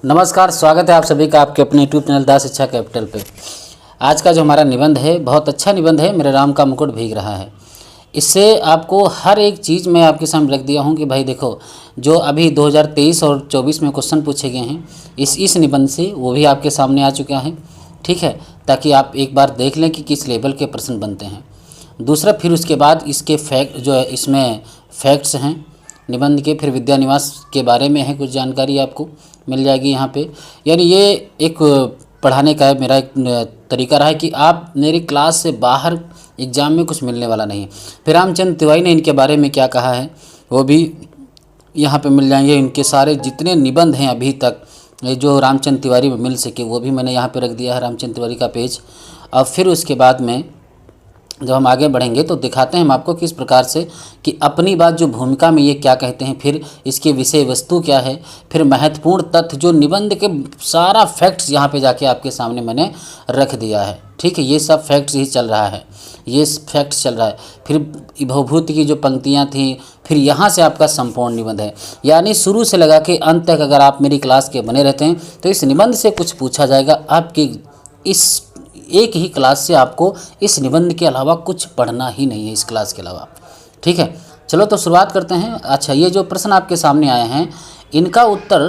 नमस्कार, स्वागत है आप सभी का आपके अपने यूट्यूब चैनल दास शिक्षा कैपिटल पे। आज का जो हमारा निबंध है बहुत अच्छा निबंध है, मेरे राम का मुकुट भीग रहा है। इससे आपको हर एक चीज़ मैं आपके सामने रख दिया हूँ कि भाई देखो, जो अभी 2023 और 24 में क्वेश्चन पूछे गए हैं इस निबंध से, वो भी आपके सामने आ चुका है। ठीक है, ताकि आप एक बार देख लें कि किस लेवल के प्रश्न बनते हैं। दूसरा, फिर उसके बाद इसके फैक्ट जो है, इसमें फैक्ट्स हैं निबंध के, फिर विद्या निवास के बारे में है कुछ जानकारी आपको मिल जाएगी यहाँ पे। यानी ये एक पढ़ाने का मेरा एक तरीका रहा है कि आप मेरी क्लास से बाहर एग्ज़ाम में कुछ मिलने वाला नहीं है। फिर रामचंद्र तिवारी ने इनके बारे में क्या कहा है वो भी यहाँ पे मिल जाएंगे। इनके सारे जितने निबंध हैं अभी तक जो रामचंद्र तिवारी में मिल सके वो भी मैंने यहाँ पे रख दिया है, रामचंद्र तिवारी का पेज। और फिर उसके बाद में जब हम आगे बढ़ेंगे तो दिखाते हैं हम आपको किस प्रकार से कि अपनी बात जो भूमिका में ये क्या कहते हैं, फिर इसके विषय वस्तु क्या है, फिर महत्वपूर्ण तथ्य जो निबंध के सारा फैक्ट्स यहाँ पे जाके आपके सामने मैंने रख दिया है। ठीक है, ये सब फैक्ट्स ही चल रहा है, ये फैक्ट्स चल रहा है। फिर भवभूति की जो पंक्तियाँ थी, फिर यहाँ से आपका संपूर्ण निबंध है। यानी शुरू से लगा के अंत तक अगर आप मेरी क्लास के बने रहते हैं तो इस निबंध से कुछ पूछा जाएगा। आपकी इस एक ही क्लास से आपको इस निबंध के अलावा कुछ पढ़ना ही नहीं है, इस क्लास के अलावा। ठीक है, चलो तो शुरुआत करते हैं। अच्छा, ये जो प्रश्न आपके सामने आए हैं इनका उत्तर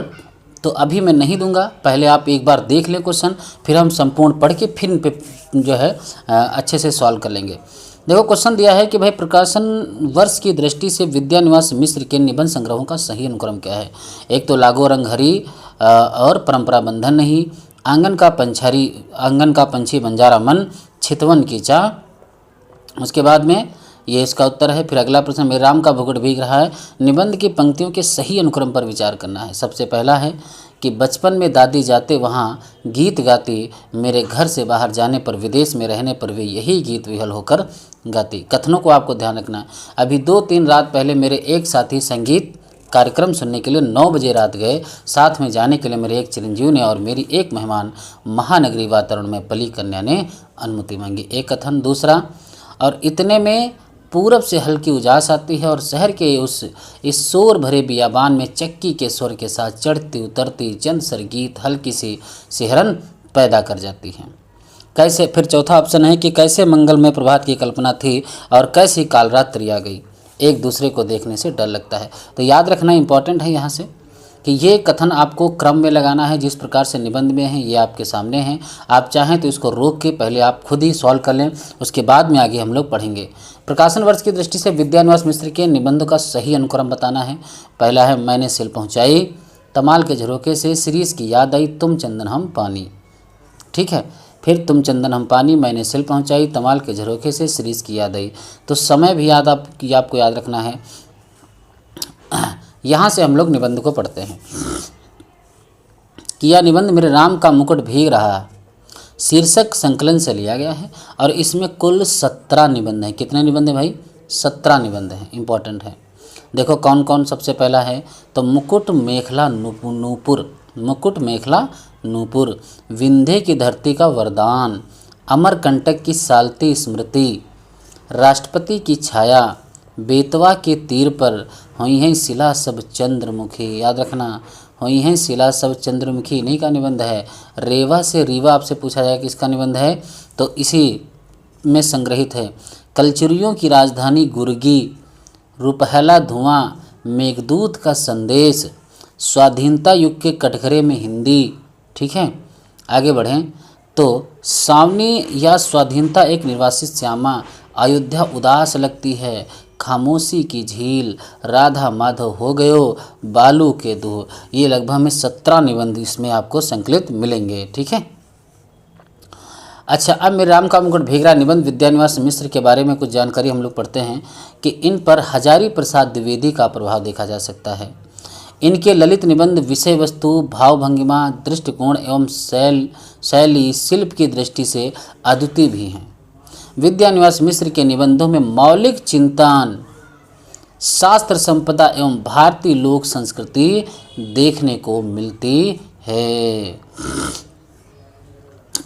तो अभी मैं नहीं दूंगा, पहले आप एक बार देख लें क्वेश्चन, फिर हम संपूर्ण पढ़ के फिर इन पे जो है अच्छे से सॉल्व कर लेंगे। देखो, क्वेश्चन दिया है कि भाई प्रकाशन वर्ष की दृष्टि से विद्या निवास मिश्र के निबंध संग्रहों का सही अनुक्रम क्या है। एक तो लागो रंग हरी और परंपरा बंधन नहीं, आंगन का पंछी बंजारा मन, छितवन की चाह। उसके बाद में ये इसका उत्तर है। फिर अगला प्रश्न, मेरे राम का मुकुट भीग रहा है, निबंध की पंक्तियों के सही अनुक्रम पर विचार करना है। सबसे पहला है कि बचपन में दादी जाते वहाँ गीत गाती, मेरे घर से बाहर जाने पर विदेश में रहने पर वे यही गीत विहल होकर गाती। कथनों को आपको ध्यान रखना है। अभी 2-3 रात पहले मेरे एक साथी संगीत कार्यक्रम सुनने के लिए 9 बजे रात गए, साथ में जाने के लिए मेरे एक चिरंजीव ने और मेरी एक मेहमान महानगरी वातावरण में पली कन्या ने अनुमति मांगी। एक कथन। दूसरा, और इतने में पूरब से हल्की उजास आती है और शहर के इस शोर भरे बियाबान में चक्की के स्वर के साथ चढ़ती उतरती चंद सरगीत हल्की सी सिहरन पैदा कर जाती हैं। कैसे। फिर चौथा ऑप्शन है कि कैसे मंगलमय प्रभात की कल्पना थी और कैसी कालरात्रि आ गई, एक दूसरे को देखने से डर लगता है। तो याद रखना इंपॉर्टेंट है यहाँ से कि ये कथन आपको क्रम में लगाना है, जिस प्रकार से निबंध में है ये आपके सामने हैं। आप चाहें तो इसको रोक के पहले आप खुद ही सॉल्व कर लें, उसके बाद में आगे हम लोग पढ़ेंगे। प्रकाशन वर्ष की दृष्टि से विद्या निवास मिश्र के निबंध का सही अनुक्रम बताना है। पहला है, मैंने सिल पहुँचाई, तमाल के झरोके से शिरीष की याद आई, तुम चंदन हम पानी। ठीक है, फिर तुम चंदन हम पानी, मैंने सिल पहुंचाई, तमाल के झरोखे से शिरीष की याद आई। तो समय भी आपको याद रखना है। यहाँ से हम लोग निबंध को पढ़ते हैं कि यह निबंध मेरे राम का मुकुट भीग रहा शीर्षक संकलन से लिया गया है और इसमें कुल 17 निबंध हैं। कितने निबंध हैं भाई? 17 निबंध हैं, इंपॉर्टेंट है। देखो कौन कौन। सबसे पहला है तो मुकुट मेखला नूपुर, मुकुट मेखला नूपुर, विंध्य की धरती का वरदान, अमरकंटक की सालती स्मृति, राष्ट्रपति की छाया, बेतवा के तीर पर हुई हैं शिला सब चंद्रमुखी। याद रखना, हुई हैं शिला सब चंद्रमुखी इन्हीं का निबंध है। रेवा से रीवा आपसे पूछा जाए कि इसका निबंध है तो इसी में संग्रहित है। कलचुरियों की राजधानी गुर्गी, रुपहला धुआं, मेघदूत का संदेश, स्वाधीनता युग के कटघरे में हिंदी। ठीक है, आगे बढ़ें तो सावनी या स्वाधीनता एक निर्वासित श्यामा, अयोध्या उदास लगती है, खामोशी की झील, राधा माधव हो गयो, बालू के दूह। ये लगभग में 17 निबंध इसमें आपको संकलित मिलेंगे। ठीक है। अच्छा, अब मेरे राम का मुकुट भीग रहा निबंध विद्या निवास मिश्र के बारे में कुछ जानकारी हम लोग पढ़ते हैं कि इन पर हजारी प्रसाद द्विवेदी का प्रभाव देखा जा सकता है। इनके ललित निबंध विषय वस्तु, भाव भंगिमा, दृष्टिकोण एवं शैली शिल्प की दृष्टि से अद्वितीय भी हैं। विद्या निवास मिश्र के निबंधों में मौलिक चिंतन, शास्त्र संपदा एवं भारतीय लोक संस्कृति देखने को मिलती है।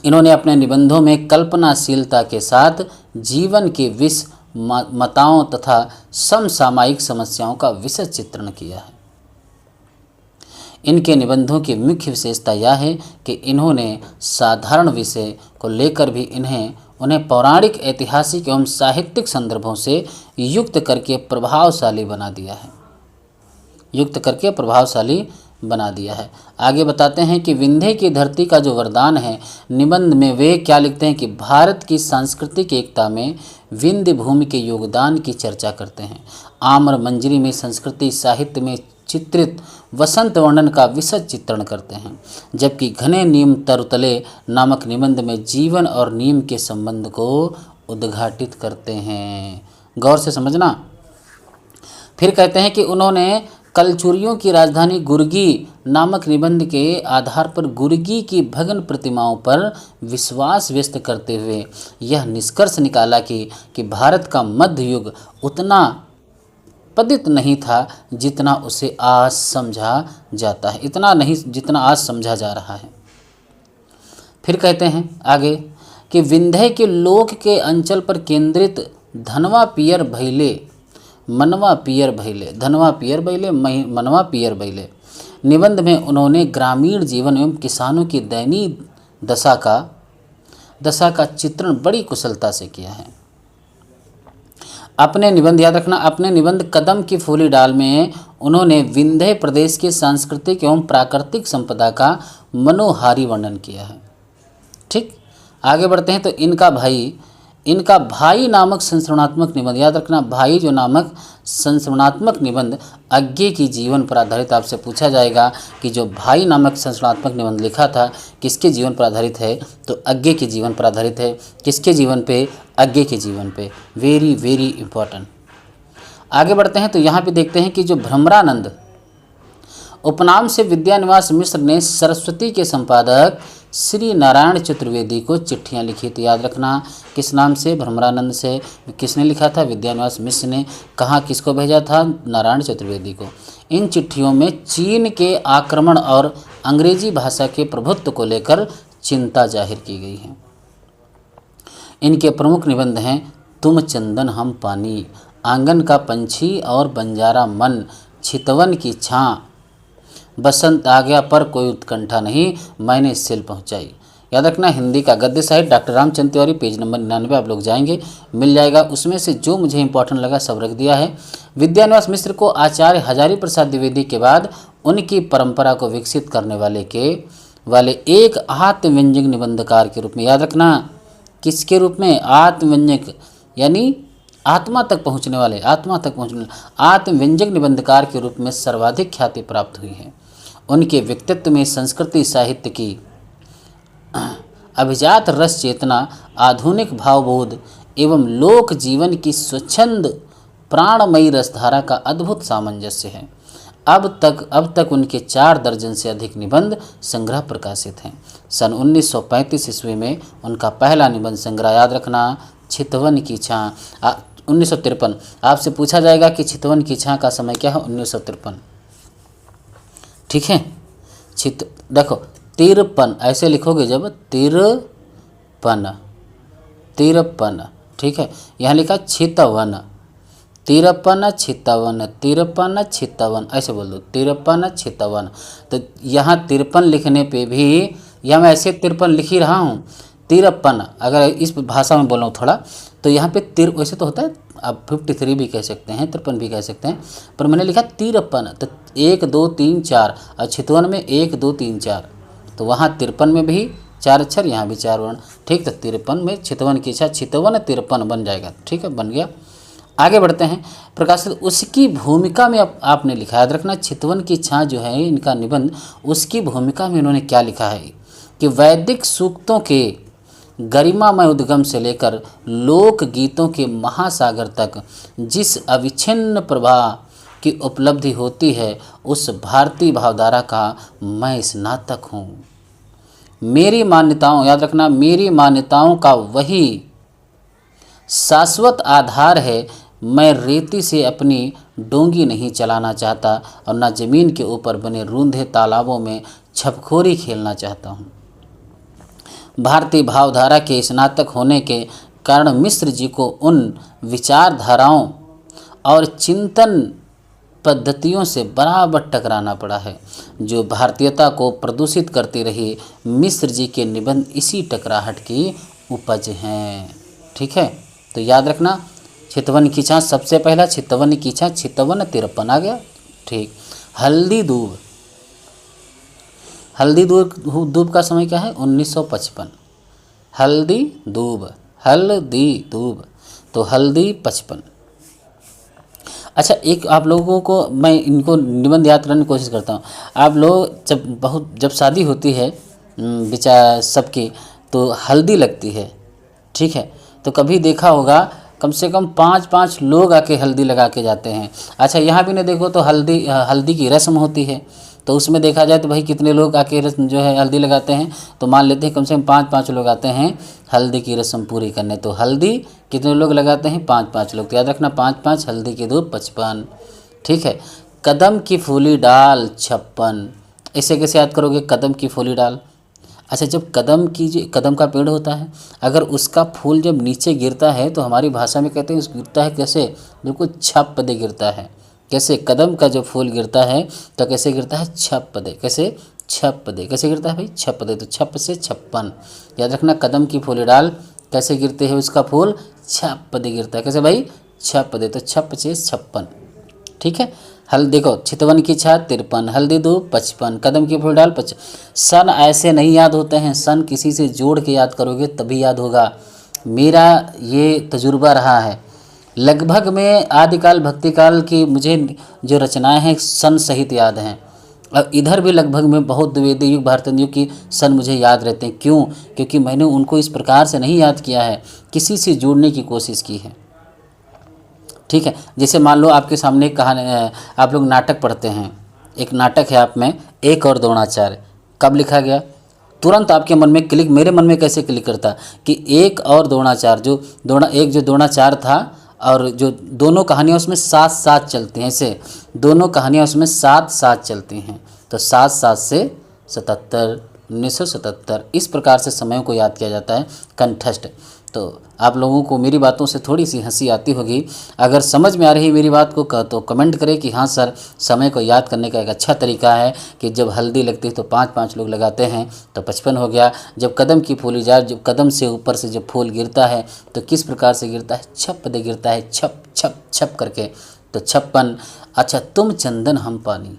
इन्होंने अपने निबंधों में कल्पनाशीलता के साथ जीवन के विषमताओं तथा समसामयिक समस्याओं का विशद चित्रण किया है। इनके निबंधों की मुख्य विशेषता यह है कि इन्होंने साधारण विषय को लेकर भी उन्हें पौराणिक, ऐतिहासिक एवं साहित्यिक संदर्भों से युक्त करके प्रभावशाली बना दिया है। आगे बताते हैं कि विंध्य की धरती का जो वरदान है, निबंध में वे क्या लिखते हैं कि भारत की सांस्कृतिक एकता में विंध्य भूमि के योगदान की चर्चा करते हैं। आम्र मंजरी में संस्कृति साहित्य में चित्रित वसंत वर्णन का विशद चित्रण करते हैं, जबकि घने नीम तरुतले नामक निबंध में जीवन और नीम के संबंध को उद्घाटित करते हैं। गौर से समझना। फिर कहते हैं कि उन्होंने कलचुरियों की राजधानी गुर्गी नामक निबंध के आधार पर गुर्गी की भग्न प्रतिमाओं पर विश्वास व्यक्त करते हुए यह निष्कर्ष निकाला कि भारत का मध्य युग उतना पतित नहीं था जितना उसे आज समझा जाता है, इतना नहीं जितना आज समझा जा रहा है। फिर कहते हैं आगे कि विंध्य के लोक के अंचल पर केंद्रित धनवा पियर भैले मनवा पियर भैले निबंध में उन्होंने ग्रामीण जीवन एवं किसानों की दयनीय दशा का चित्रण बड़ी कुशलता से किया है। अपने निबंध, याद रखना, अपने निबंध कदम की फूली डाल में उन्होंने विंध्य प्रदेश के सांस्कृतिक एवं प्राकृतिक संपदा का मनोहारी वर्णन किया है। ठीक, आगे बढ़ते हैं तो इनका भाई नामक संस्मरणात्मक निबंध, याद रखना, भाई जो नामक संस्मरणात्मक निबंध अज्ञे की जीवन पर आधारित। आपसे पूछा जाएगा कि जो भाई नामक संस्मरणात्मक निबंध लिखा था किसके जीवन पर आधारित है, तो अज्ञे के जीवन पर आधारित है। किसके जीवन पे? अज्ञे के जीवन पे। Very very important. आगे बढ़ते हैं तो यहाँ पे देखते हैं कि जो भ्रमरानंद उपनाम से विद्यानिवास मिश्र ने सरस्वती के संपादक श्री नारायण चतुर्वेदी को चिट्ठियां लिखी। तो याद रखना, किस नाम से? भ्रमरानंद से। किसने लिखा था? विद्यानिवास मिश्र ने। कहाँ किसको भेजा था? नारायण चतुर्वेदी को। इन चिट्ठियों में चीन के आक्रमण और अंग्रेजी भाषा के प्रभुत्व को लेकर चिंता जाहिर की गई है। इनके प्रमुख निबंध हैं तुम चंदन हम पानी, आंगन का पंछी और बंजारा मन, चितवन की छां, बसंत आ गया पर कोई उत्कंठा नहीं, मैंने सिल पहुंचाई। याद रखना, हिंदी का गद्य साहित्य doctor Ramchandra Tiwari, page number 99 आप लोग जाएंगे, मिल जाएगा। उसमें से जो मुझे इंपॉर्टेंट लगा सब रख दिया है। विद्यानिवास मिश्र को आचार्य हजारी प्रसाद द्विवेदी के बाद उनकी परंपरा को विकसित करने वाले एक आत्मव्यंजक निबंधकार के रूप में, याद रखना, किसके रूप में? आत्मव्यंजक, यानी आत्मा तक पहुँचने वाले आत्मव्यंजक निबंधकार के रूप में सर्वाधिक ख्याति प्राप्त हुई है। उनके व्यक्तित्व में संस्कृति साहित्य की अभिजात रस चेतना, आधुनिक भावबोध एवं लोक जीवन की स्वच्छंद प्राणमयी रसधारा का अद्भुत सामंजस्य है। अब तक उनके 4 दर्जन से अधिक निबंध संग्रह प्रकाशित हैं। सन 1935 ईस्वी में उनका पहला निबंध संग्रह, याद रखना, चितवन की छां, 1953। आपसे पूछा जाएगा कि चितवन की छां का समय क्या है? 1953। ठीक है, देखो 53 ऐसे लिखोगे, जब 53, ठीक है। यहाँ लिखा चितवन, 53 ऐसे बोल दो, 53 तो यहाँ 53 लिखने पे भी, यहाँ मैं ऐसे 53 लिख ही रहा हूँ, 53 अगर इस भाषा में बोल रहा हूँ थोड़ा, तो यहाँ पे वैसे तो होता है, आप 53 भी कह सकते हैं, 53 भी कह सकते हैं, पर मैंने लिखा 53, तो 1 2 3 4, और चितवन में 1 2 3 4, तो वहाँ 53 में भी 4 अक्षर, यहाँ भी 4 वर्ण। ठीक, तो 53 में चितवन की छां, चितवन 53 बन जाएगा। ठीक है, बन गया। आगे बढ़ते हैं। प्रकाशित उसकी भूमिका में आपने लिखा, याद रखना, चितवन की छां जो है इनका निबंध, उसकी भूमिका में इन्होंने क्या लिखा है कि वैदिक सूक्तों के गरिमामय उद्गम से लेकर लोक गीतों के महासागर तक जिस अविच्छिन्न प्रभा की उपलब्धि होती है, उस भारतीय भावधारा का मैं स्नातक हूँ। मेरी मान्यताओं, याद रखना, मेरी मान्यताओं का वही शाश्वत आधार है। मैं रेती से अपनी डोंगी नहीं चलाना चाहता और न जमीन के ऊपर बने रूंधे तालाबों में छपखोरी खेलना चाहता हूँ। भारतीय भावधारा के स्नातक होने के कारण मिश्र जी को उन विचारधाराओं और चिंतन पद्धतियों से बराबर टकराना पड़ा है। जो भारतीयता को प्रदूषित करती रही मिश्र जी के निबंध इसी टकराहट की उपज हैं। ठीक है, तो याद रखना चितवन की छाछ सबसे पहला, चितवन की छाछ, चितवन 53 आ गया। ठीक, हल्दी दूब, हल्दी दूब का समय क्या है 1955, हल्दी दूब, हल्दी दूब, तो हल्दी 55। अच्छा, एक आप लोगों को मैं इनको निबंध याद करने की कोशिश करता हूँ। आप लोग जब शादी होती है बेचारा सबकी, तो हल्दी लगती है। ठीक है, तो कभी देखा होगा कम से कम 5-5 लोग आके हल्दी लगा के जाते हैं। अच्छा, यहाँ भी नहीं देखो तो हल्दी की रस्म होती है, तो उसमें देखा जाए तो भाई कितने लोग आके रस्म जो है हल्दी लगाते हैं, तो मान लेते हैं कम से कम 5-5 लोग आते हैं हल्दी की रस्म पूरी करने। तो हल्दी कितने लोग लगाते हैं 5-5 लोग, तो याद रखना 5-5, हल्दी के 2 55। ठीक है, कदम की फूली डाल 56, इसे कैसे याद करोगे कदम की फूली डाल। अच्छा, जब कदम का पेड़ होता है, अगर उसका फूल जब नीचे गिरता है तो हमारी भाषा में कहते हैं उस गिरता है कैसे, बिल्कुल छप पदे गिरता है। कैसे, कदम का जब फूल गिरता है तो कैसे गिरता है छप पदे, कैसे छप पदे, कैसे गिरता है भाई छप पदे, तो छप से 56। याद रखना कदम की फूली डाल कैसे गिरते हैं उसका फूल छप पदे गिरता है, कैसे भाई छप पदे, तो छप से 56। ठीक है, देखो चितवन की छाछ 53, हल्दी दूब 55, कदम की फूल डाल 55। सन ऐसे नहीं याद होते हैं, सन किसी से जोड़ के याद करोगे तभी याद होगा। मेरा ये तजुर्बा रहा है। लगभग में आदिकाल भक्तिकाल की मुझे जो रचनाएं हैं सन सहित याद हैं, और इधर भी लगभग में बहुत द्विवेदी युग भारतीय युग की सन मुझे याद रहते हैं। क्यों? क्योंकि मैंने उनको इस प्रकार से नहीं याद किया है, किसी से जोड़ने की कोशिश की है। ठीक है, जैसे मान लो आपके सामने कहानी, आप लोग नाटक पढ़ते हैं, एक नाटक है आप में एक और द्रोणाचार्य, कब लिखा गया? तुरंत आपके मन में क्लिक, मेरे मन में कैसे क्लिक करता कि एक और द्रोणाचार्य, जो द्रोणाचार्य था, और जो दोनों कहानियाँ उसमें साथ साथ चलती हैं, ऐसे दोनों कहानियाँ उसमें साथ साथ चलती हैं, तो 7-7 से 77, 1977, इस प्रकार से समय को याद किया जाता है कंठस्थ। तो आप लोगों को मेरी बातों से थोड़ी सी हंसी आती होगी, अगर समझ में आ रही मेरी बात को तो कमेंट करें कि हाँ सर, समय को याद करने का एक अच्छा तरीका है कि जब हल्दी लगती है तो 5-5 लोग लगाते हैं, तो 55 हो गया। जब कदम की फूली जाए, जब कदम से ऊपर से जब फूल गिरता है तो किस प्रकार से गिरता है? छप दे गिरता है, छप छप छप करके, तो 56। अच्छा, तुम चंदन हम पानी,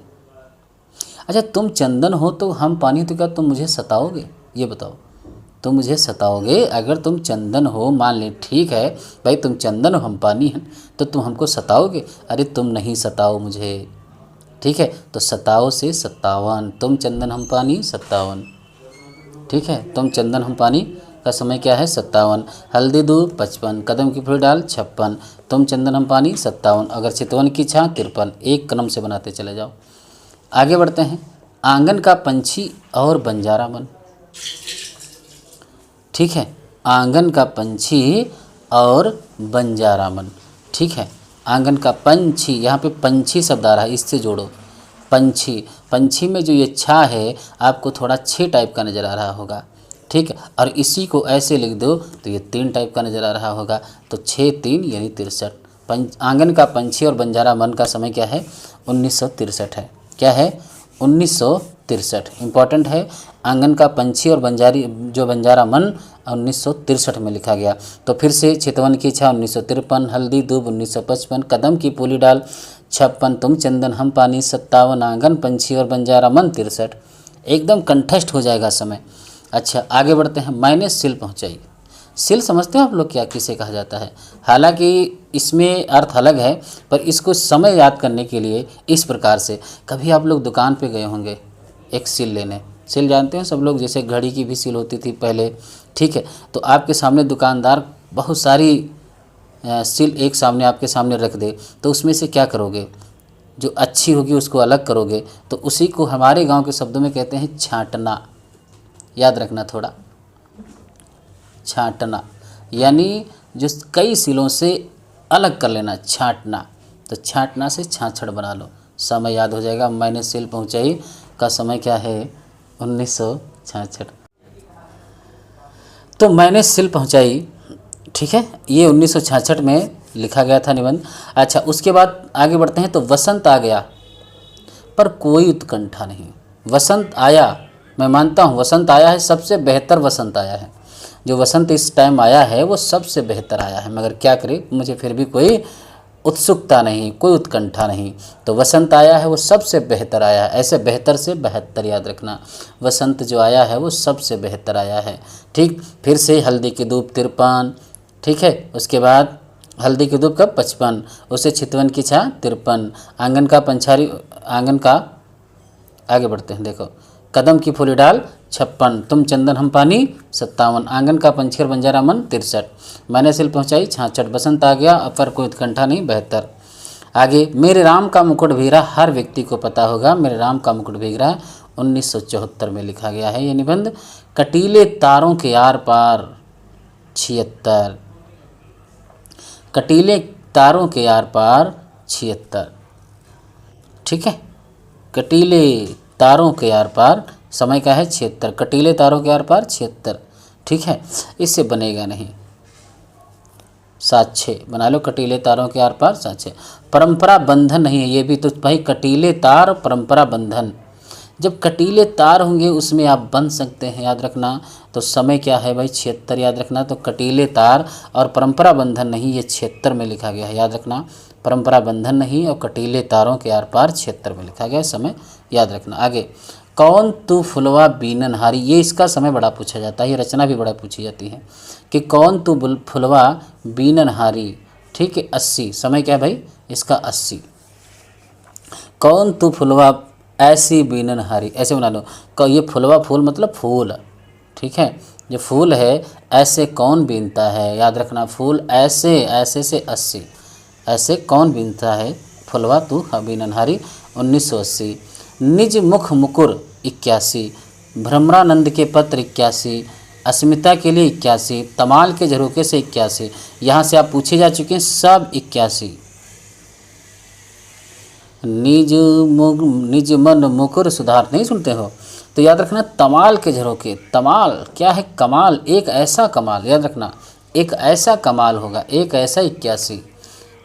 अच्छा तुम चंदन हो तो हम पानी, तो क्या तुम मुझे सताओगे? ये बताओ, तुम मुझे सताओगे? अगर तुम चंदन हो, मान ले ठीक है भाई तुम चंदन हो हम पानी हैं, तो तुम हमको सताओगे? अरे तुम नहीं सताओ मुझे। ठीक है, तो सताओ से 57, तुम चंदन हम पानी 57। ठीक है, तुम चंदन हम पानी का समय क्या है 57, हल्दी दूब 55, कदम की फूल डाल 56, तुम चंदन हम पानी 57, अगर चितवन की छाछ 53। एक क्रम से बनाते चले जाओ। आगे बढ़ते हैं, आंगन का पंछी और बंजारा मन। ठीक है, आंगन का पंछी और बंजारा मन। ठीक है, आंगन का पंछी, यहाँ पे पंछी शब्द आ रहा है, इससे जोड़ो पंछी। पंछी में जो ये छा है आपको थोड़ा 6 टाइप का नज़र आ रहा होगा। ठीक है, और इसी को ऐसे लिख दो तो ये 3 टाइप का नज़र आ रहा होगा, तो 6 3 यानी 63। आंगन का पंछी और बंजारा मन का समय क्या है? 1963 है। क्या है? 1963। इम्पॉर्टेंट है, आंगन का पंछी और बंजारा मन 1963 में लिखा गया। तो फिर से चितवन की छाछ 1953, हल्दी दूब 1955, कदम की फूली डाल 56, तुम चंदन हम पानी 57, आंगन पंछी और बंजारा मन 63। एकदम कंठस्थ हो जाएगा समय। अच्छा, आगे बढ़ते हैं, मैंने सिल पहुँचाई। सिल समझते हो आप लोग क्या किसे कहा जाता है? हालांकि इसमें अर्थ अलग है, पर इसको समय याद करने के लिए इस प्रकार से, कभी आप लोग दुकान पे गए होंगे एक सिल लेने, सिल जानते हैं सब लोग, जैसे घड़ी की भी सिल होती थी पहले। ठीक है, तो आपके सामने दुकानदार बहुत सारी सिल एक सामने आपके सामने रख दे, तो उसमें से क्या करोगे? जो अच्छी होगी उसको अलग करोगे, तो उसी को हमारे गाँव के शब्दों में कहते हैं छाँटना। याद रखना थोड़ा, छाँटना यानी जो कई सिलों से अलग कर लेना, छाँटना। तो छाँटना से छाछड़ बना लो, समय याद हो जाएगा। मैंने सिल पहुँचाई का समय क्या है? 1966। तो मैंने सिल पहुँचाई, ठीक है, ये 1966 में लिखा गया था निबंध। अच्छा, उसके बाद आगे बढ़ते हैं। तो वसंत आ गया पर कोई उत्कंठा नहीं। वसंत आया, मैं मानता हूँ वसंत आया है, सबसे बेहतर वसंत आया है। जो वसंत इस टाइम आया है वो सबसे बेहतर आया है, मगर क्या करें, मुझे फिर भी कोई उत्सुकता नहीं, कोई उत्कंठा नहीं। तो वसंत आया है वो सबसे बेहतर आया है। ऐसे बेहतर से बेहतर याद रखना, वसंत जो आया है वो सबसे बेहतर आया है। ठीक, फिर से हल्दी की धूप 53, ठीक है। उसके बाद हल्दी की धूप कब 55, उसे चितवन की छाँ 53, आंगन का पंछारी, आंगन का, आगे बढ़ते हैं देखो, कदम की फूली डाल 56, तुम चंदन हम पानी 57, आंगन का पंछेर बंजारा मन 63, मैंने सिल पहुँचाई 66, बसंत आ गया अब पर कोई उत्कंठा नहीं 72। आगे, मेरे राम का मुकुट भीगा, हर व्यक्ति को पता होगा मेरे राम का मुकुट भीगा 1974 में लिखा गया है ये निबंध। कटीले तारों के आर पार 76, कटीले तारों के आर पार 76, ठीक है। कटीले तारों के आर पार, समय का है 76, कटीले तारों के आर पार 76, ठीक है। इससे बनेगा नहीं, 7-6 बना लो, कटीले तारों के आर पार 7-6। परंपरा बंधन नहीं है, ये भी तो भाई कटीले तार परंपरा बंधन, जब कटीले तार होंगे उसमें आप बंध सकते हैं, याद रखना। तो समय क्या है भाई 76 याद रखना। तो कटीले तार और परंपरा बंधन नहीं, ये 76 में लिखा गया है, याद रखना। परंपरा बंधन नहीं और कटीले तारों के आर पार 76 में लिखा गया है, समय याद रखना। आगे, कौन तू फुलवा बीननहारी, ये इसका समय बड़ा पूछा जाता है, ये रचना भी बड़ा पूछी जाती है कि कौन तू फुलवा बीननहारी, ठीक है। 80, समय क्या है भाई इसका 80। कौन तू फुलवा ऐसी बीननहारी, ऐसे बना लो, ये फुलवा फूल मतलब फूल, ठीक है। जो फूल है ऐसे कौन बीनता है, याद रखना, फूल ऐसे, ऐसे से 80, ऐसे कौन बीनता है, फुलवा तू बीननहारी 1980। निज मुख मुकुर 81, भ्रमरानंद के पत्र 81, अस्मिता के लिए 81, तमाल के झरोके से 81, यहाँ से आप पूछे जा चुके हैं सब 81। निज मन मुकुर सुधार, नहीं सुनते हो तो याद रखना, तमाल के झरोके, तमाल क्या है, कमाल, एक ऐसा कमाल, याद रखना एक ऐसा कमाल होगा, एक ऐसा 81,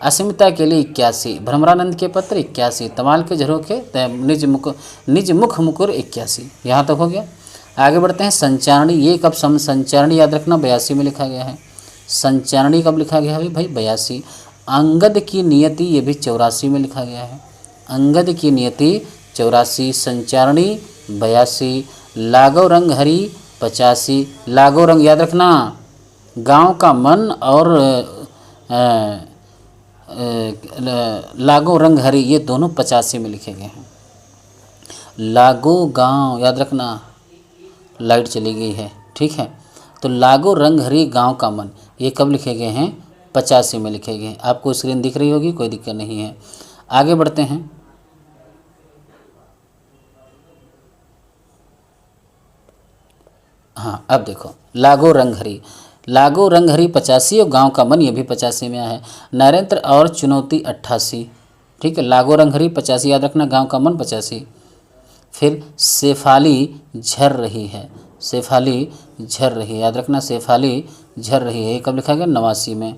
अस्मिता के लिए 81, भ्रमरानंद के पत्र 81, तमाल के झरोके, निज मुख मुकुर 81, यहाँ तक हो गया। आगे बढ़ते हैं। संचारणी, ये कब संचारणी याद रखना 82 में लिखा गया है। संचारणी कब लिखा गया है भाई 82। अंगद की नियति, ये भी 84 में लिखा गया है। अंगद की नियति 84, संचारणी 82, लागो रंग हरी 85, लागो रंग याद रखना, गांव का मन और लागो रंग हरी ये दोनों 85 में लिखे गए हैं। लागो गांव याद रखना, लाइट चली गई है, ठीक है। तो लागो रंग हरी गांव का मन, ये कब लिखे गए हैं 85 में लिखे गए हैं। आपको स्क्रीन दिख रही होगी, कोई दिक्कत नहीं है। आगे बढ़ते हैं। हाँ, अब देखो, लागो रंग हरी, लागो रंग हरी 85 और गांव का मन ये भी 85 में आया है। नरेंद्र और चुनौती 88, ठीक है। लागो रंग हरी 85 याद रखना, गांव का मन 85। फिर शेफाली झर रही है, शेफाली झर रही है, याद रखना, शेफाली झर रही है, ये कब लिखा गया 89 में।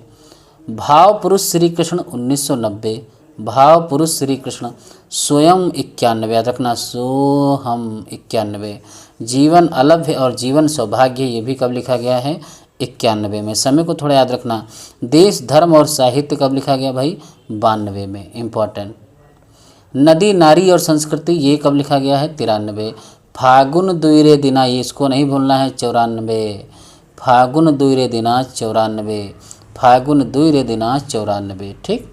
भाव पुरुष श्री कृष्ण 1990, भाव पुरुष श्री कृष्ण स्वयं 91, याद रखना, सोहम 91। जीवन अलभ्य और जीवन सौभाग्य ये भी कब लिखा गया है 91 में। समय को थोड़ा याद रखना। देश धर्म और साहित्य कब लिखा गया भाई 92 में, इम्पॉर्टेंट। नदी नारी और संस्कृति ये कब लिखा गया है 93। फागुन दुईरे दिना, ये इसको नहीं भूलना है 94, फागुन दुईरे दिना 94, फागुन दुईरे दिना 94, ठीक।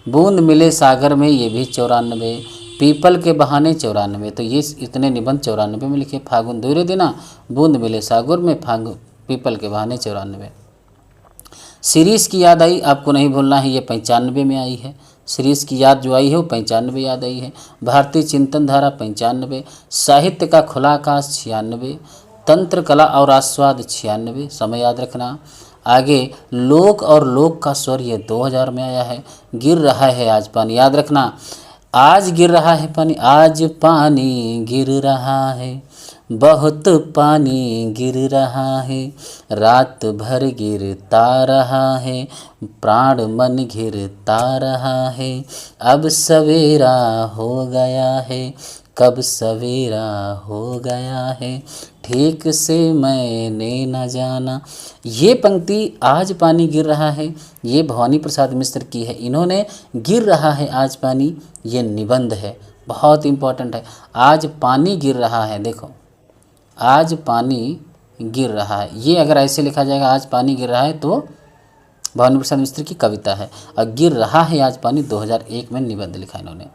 बूंद मिले सागर में ये भी 94, पीपल के बहाने 94, तो ये इतने निबंध 94 में लिखे। फागुन दुईरे दिना, बूंद मिले सागर में, पीपल के बहाने 94। सीरीज़ की याद आई, आपको नहीं भूलना है, ये 95 में आई है। सीरीज़ की याद जो आई है वो 95 याद आई है। भारतीय चिंतन धारा 95, साहित्य का खुला आकाश 96, तंत्र कला और आस्वाद 96, समय याद रखना। आगे लोक और लोक का स्वर ये 2000 में आया है। गिर रहा है आज पानी, याद रखना, आज गिर रहा है पानी, आज पानी गिर रहा है, बहुत पानी गिर रहा है, रात भर गिरता रहा है, प्राण मन घिरता रहा है, अब सवेरा हो गया है, कब सवेरा हो गया है, ठीक से मैंने न जाना। ये पंक्ति आज पानी गिर रहा है, ये भवानी प्रसाद मिश्र की है। इन्होंने गिर रहा है आज पानी, ये निबंध है, बहुत इम्पोर्टेंट है। आज पानी गिर रहा है, देखो आज पानी गिर रहा है, ये अगर ऐसे लिखा जाएगा आज पानी गिर रहा है तो भवानी प्रसाद मिश्र की कविता है। और गिर रहा है आज पानी 2001 में निबंध लिखा इन्होंने।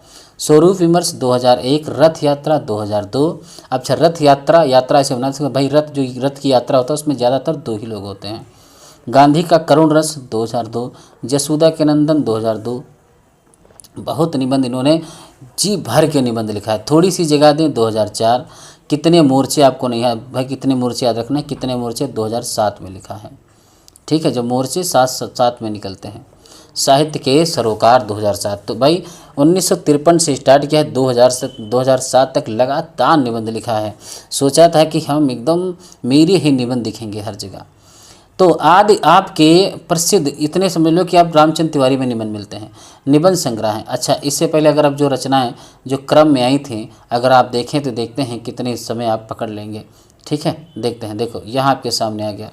स्वरूप विमर्श 2001, रथ यात्रा 2002। अच्छा रथ यात्रा, यात्रा ऐसे होना चाहिए भाई, रथ जो रथ की यात्रा होता है उसमें ज़्यादातर 2 ही लोग होते हैं। गांधी का करुण रस 2002, जसोदा के नंदन 2002। बहुत निबंध इन्होंने जी भर के निबंध लिखा है। थोड़ी सी जगह दें 2004। कितने मोर्चे आपको नहीं है भाई, कितने मोर्चे याद रखना है, कितने मोर्चे 2007 में लिखा है। ठीक है, जब मोर्चे सात में निकलते हैं। साहित्य के सरोकार 2007, तो भाई 1953 से स्टार्ट किया है, 2007 तक लगातार निबंध लिखा है। सोचा था कि हम एकदम मेरे ही निबंध दिखेंगे हर जगह। तो आदि आपके प्रसिद्ध इतने समझ लो कि आप रामचंद्र तिवारी में निबंध मिलते हैं, निबंध संग्रह हैं। अच्छा इससे पहले अगर आप जो रचनाएं जो क्रम में आई थी अगर आप देखें तो देखते हैं कितने समय आप पकड़ लेंगे। ठीक है, देखते हैं। देखो यहाँ आपके सामने आ गया,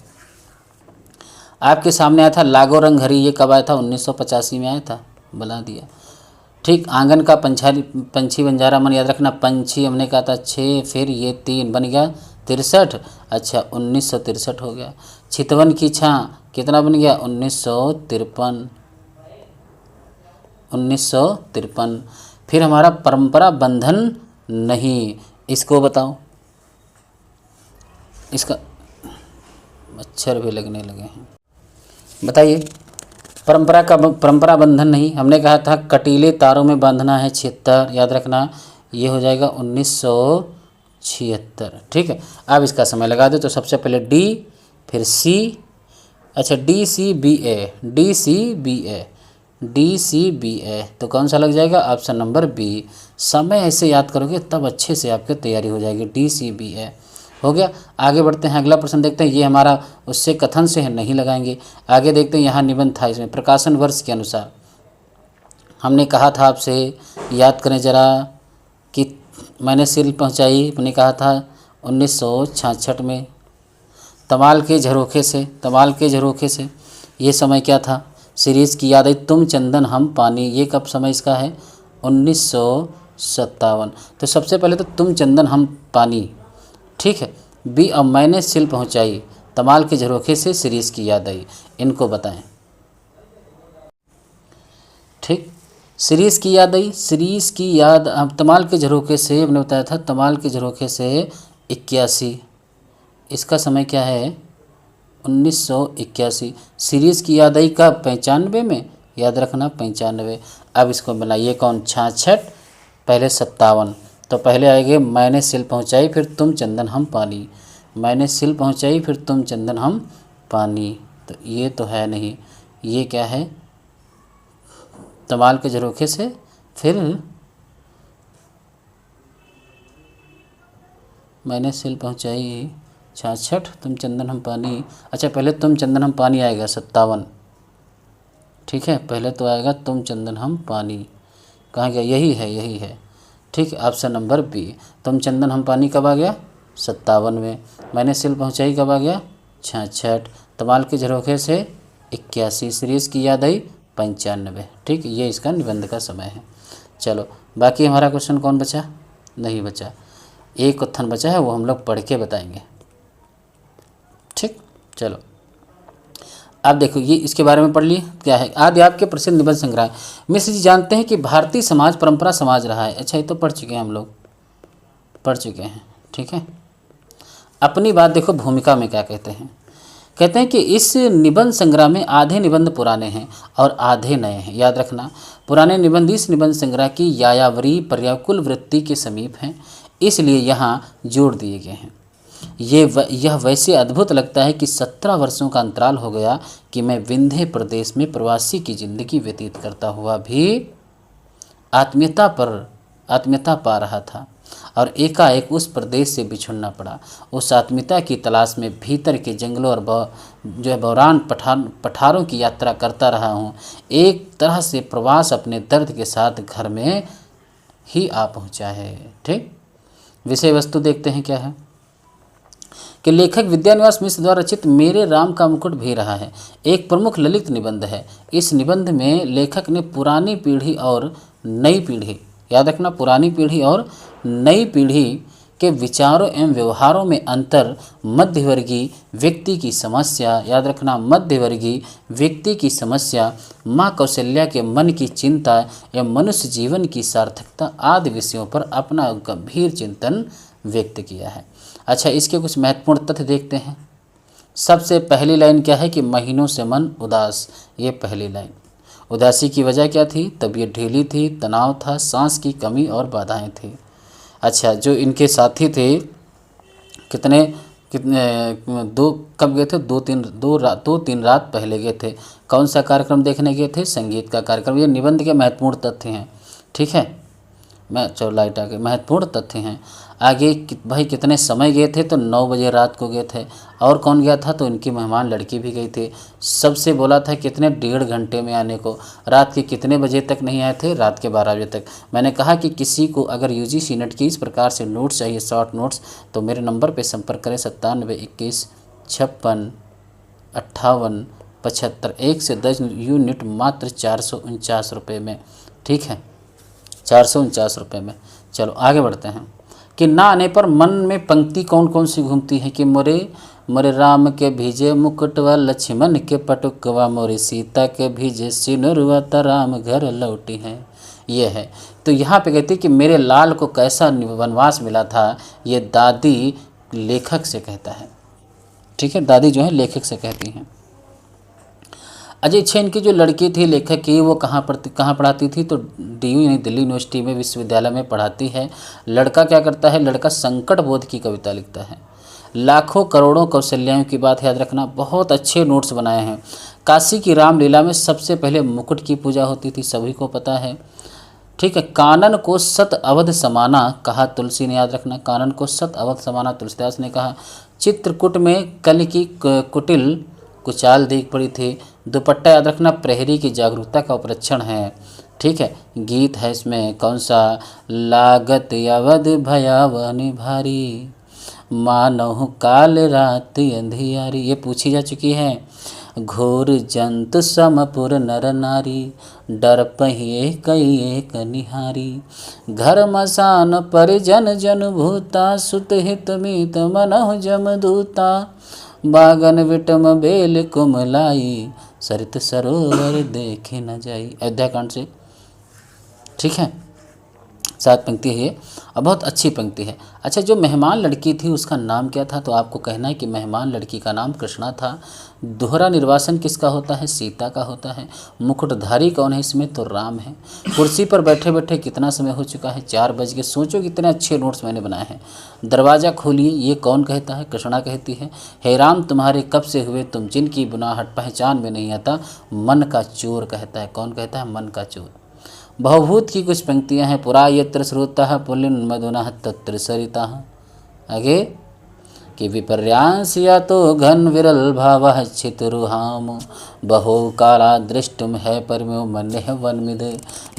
आपके सामने आया था लागो रंग हरी, ये कब आया था? 1985 में आया था, बना दिया। ठीक, आंगन का पंछी बंजारा मन, याद रखना पंछी हमने कहा था 6, फिर ये 3 बन गया 63। अच्छा 1963 हो गया। चितवन की छाँ कितना बन गया? 1953। फिर हमारा परंपरा बंधन नहीं, इसको बताओ, इसका मच्छर भी लगने लगे हैं, बताइए। परंपरा बंधन नहीं, हमने कहा था कटीले तारों में बांधना है 76, याद रखना, ये हो जाएगा 1976। ठीक है, अब इसका समय लगा दो। तो सबसे पहले डी, फिर सी, अच्छा DCBA, तो कौन सा लग जाएगा? Option number B. समय ऐसे याद करोगे तब अच्छे से आपकी तैयारी हो जाएगी। DCBA हो गया। आगे बढ़ते हैं, अगला प्रश्न देखते हैं। ये हमारा उससे कथन से है, नहीं लगाएंगे। आगे देखते हैं, यहाँ निबंध था, इसमें प्रकाशन वर्ष के अनुसार हमने कहा था आपसे, याद करें जरा, कि मैंने सिल पहुँचाई, हमने कहा था 1966 में। तमाल के झरोखे से ये समय क्या था? सीरीज़ की याद आई, तुम चंदन हम पानी, ये कब समय इसका है? 1957। तो सबसे पहले तो तुम चंदन हम पानी, ठीक है। बी, अब मैंने सिल पहुंचाई, तमाल के झरोखे से सीरीज़ की याद आई, इनको बताएं। ठीक, सीरीज़ की याद आई, सीरीज़ की याद, अब तमाल के झरोखे से हमने बताया था, तमाल के झरोखे से 81, इसका समय क्या है? 1981। सीरीज़ की याद आई कब? 95 में, याद रखना 95। अब इसको मिलाइए, कौन? 66, पहले 57। तो पहले आएंगे मैंने सिल पहुंचाई, फिर तुम चंदन हम पानी, मैंने सिल पहुंचाई, फिर तुम चंदन हम पानी, तो ये तो है नहीं। ये क्या है? तमाल के झरोखे से, फिर मैंने सिल पहुंचाई 66, तुम चंदन हम पानी। अच्छा पहले तुम चंदन हम पानी आएगा 57, ठीक है, पहले तो आएगा तुम चंदन हम पानी, कहाँ गया? यही है। ठीक है, ऑप्शन नंबर बी, तुम चंदन हम पानी कब आ गया? 57 में। मैंने सिल पहुंचाई कब आ गया? 66। तमाल के झरोखे से 81, सीरीज़ की याद आई 95। ठीक, ये इसका निबंध का समय है। चलो बाकी हमारा क्वेश्चन कौन बचा? नहीं बचा, एक कथन बचा है, वो हम लोग पढ़ के बताएंगे। ठीक, चलो अब देखो, ये इसके बारे में पढ़ लिए, क्या है? आदि आपके प्रसिद्ध निबंध संग्रह। मिश्र जी जानते हैं कि भारतीय समाज परंपरा समाज रहा है। अच्छा ये तो पढ़ चुके हैं, हम लोग पढ़ चुके हैं। ठीक है, अपनी बात देखो, भूमिका में क्या कहते हैं? कहते हैं कि इस निबंध संग्रह में आधे निबंध पुराने हैं और आधे नए हैं। याद रखना, पुराने निबंध इस निबंध संग्रह की यायावरी पर्याकुल वृत्ति के समीप हैं, इसलिए यहाँ जोड़ दिए गए हैं। यह वैसे अद्भुत लगता है कि 17 वर्षों का अंतराल हो गया कि मैं विंध्य प्रदेश में प्रवासी की जिंदगी व्यतीत करता हुआ भी आत्मीयता पा रहा था। और एकाएक उस प्रदेश से बिछुड़ना पड़ा। उस आत्मीयता की तलाश में भीतर के जंगलों और जो है बौरान पठारों की यात्रा करता रहा हूँ। एक तरह से प्रवास अपने दर्द के साथ घर में ही आ पहुँचा है। ठीक, विषय वस्तु देखते हैं क्या है कि लेखक विद्यानिवास मिश्र द्वारा रचित मेरे राम का मुकुट भी रहा है एक प्रमुख ललित निबंध है। इस निबंध में लेखक ने पुरानी पीढ़ी और नई पीढ़ी, याद रखना, पुरानी पीढ़ी और नई पीढ़ी के विचारों एवं व्यवहारों में अंतर, मध्यवर्गीय व्यक्ति की समस्या, याद रखना, मध्यवर्गीय व्यक्ति की समस्या, माँ कौशल्या के मन की चिंता एवं मनुष्य जीवन की सार्थकता आदि विषयों पर अपना गंभीर चिंतन व्यक्त किया है। अच्छा, इसके कुछ महत्वपूर्ण तथ्य देखते हैं। सबसे पहली लाइन क्या है कि महीनों से मन उदास, ये पहली लाइन। उदासी की वजह क्या थी? तबीयत ढीली थी, तनाव था, सांस की कमी और बाधाएं थी। अच्छा, जो इनके साथी थे कितने दो कब गए थे? दो तीन रात पहले गए थे। कौन सा कार्यक्रम देखने गए थे? संगीत का कार्यक्रम। ये निबंध के महत्वपूर्ण तथ्य हैं। ठीक है, मैं चलो लाइट आ गई, महत्वपूर्ण तथ्य हैं। आगे भाई कितने समय गए थे? तो 9 बजे रात को गए थे। और कौन गया था? तो इनकी मेहमान लड़की भी गई थी। सबसे बोला था कितने 1.5 घंटे में आने को। रात के कितने बजे तक नहीं आए थे? रात के 12 बजे तक। मैंने कहा कि किसी को अगर UGC नेट की इस प्रकार से नोट्स चाहिए, शॉर्ट नोट्स, तो मेरे नंबर पर संपर्क करें 97 21 56 58 75। 1 से 10 यूनिट मात्र 449 रुपये में। ठीक है, 449 रुपये में। चलो आगे बढ़ते हैं कि ना आने पर मन में पंक्ति कौन कौन सी घूमती है कि मोरे राम के भीजे मुकुटवा, लक्ष्मण के पटुकवा, मोरी सीता के भीजे सिनुरवा, राम घर लौटी है। ये है। तो यहाँ पे कहती कि मेरे लाल को कैसा वनवास मिला था, ये दादी लेखक से कहता है। ठीक है, दादी जो है लेखक से कहती हैं। अजय छेन की जो लड़की थी लेखक की, वो कहाँ पढ़ाती थी? तो DU यानी दिल्ली यूनिवर्सिटी में विश्वविद्यालय में पढ़ाती है। लड़का क्या करता है? लड़का संकट बोध की कविता लिखता है। लाखों करोड़ों कौशल्याओं की बात याद रखना, बहुत अच्छे नोट्स बनाए हैं। काशी की रामलीला में सबसे पहले मुकुट की पूजा होती थी, सभी को पता है। ठीक है, कानन को सत अवध समाना कहा तुलसी ने, याद रखना, कानन को सत अवध समाना तुलसीदास ने कहा। चित्रकूट में कल की कुटिल कुचाल देख पड़ी थी। दुपट्टा याद रखना, प्रहरी की जागरूकता का उपलक्षण है। ठीक है, गीत है इसमें कौन सा? लागत अवध भयावनी भारी, मानव काल रात अंधियारी, ये पूछी जा चुकी है। घोर जंतु समपुर नर नारी, डर पहिए कई एक निहारी, घर मसान परिजन जन भूता, सुत हित मीत मनहु जमदूता, बागन विटम बेल कुमलाई, सरित सरोवर देखे न जाई। अयोध्या कांड से। ठीक है, 7 पंक्ति है ये और बहुत अच्छी पंक्ति है। अच्छा, जो मेहमान लड़की थी उसका नाम क्या था? तो आपको कहना है कि मेहमान लड़की का नाम कृष्णा था। दोहरा निर्वासन किसका होता है? सीता का होता है। मुकुटधारी कौन है इसमें? तो राम है। कुर्सी पर बैठे बैठे कितना समय हो चुका है? 4 बज गए। सोचो कितने अच्छे नोट्स मैंने बनाए हैं। दरवाज़ा खोलिए, ये कौन कहता है? कृष्णा कहती है। हे राम तुम्हारे कब से हुए, तुम जिनकी बुनाहट पहचान में नहीं आता, मन का चोर कहता है। कौन कहता है? मन का चोर। बहुभूत की कुछ पंक्तियां हैं। पुरा यत्र श्रोता पुलिन मधुना तत्र सरिता। आगे कि विपर्यांश या तो घन विरल भाव चितरुहाम, बहो काला दृष्टुम है परम्यो मन वनमिद,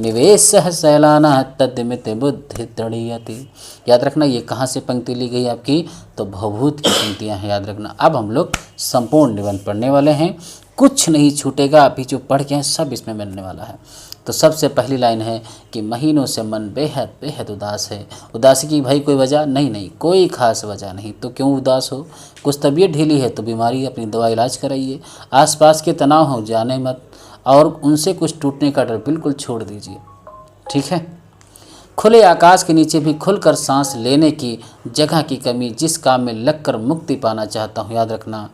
निवेश शैलाना तद्मित बुद्धि तड़ीयति। याद रखना, ये कहाँ से पंक्ति ली गई आपकी? तो बहुभूत की पंक्तियां हैं, याद रखना। अब हम लोग संपूर्ण निबंध पढ़ने वाले हैं, कुछ नहीं छूटेगा। अभी जो पढ़ के हैं सब इसमें मिलने वाला है। तो सबसे पहली लाइन है कि महीनों से मन बेहद बेहद उदास है। उदासी की भाई कोई वजह नहीं, कोई खास वजह नहीं। तो क्यों उदास हो? कुछ तबीयत ढीली है तो बीमारी, अपनी दवा इलाज कराइए। आसपास के तनाव हो जाने मत, और उनसे कुछ टूटने का डर बिल्कुल छोड़ दीजिए। ठीक है, खुले आकाश के नीचे भी खुलकर सांस लेने की जगह की कमी, जिस काम में लगकर मुक्ति पाना चाहता हूँ, याद रखना,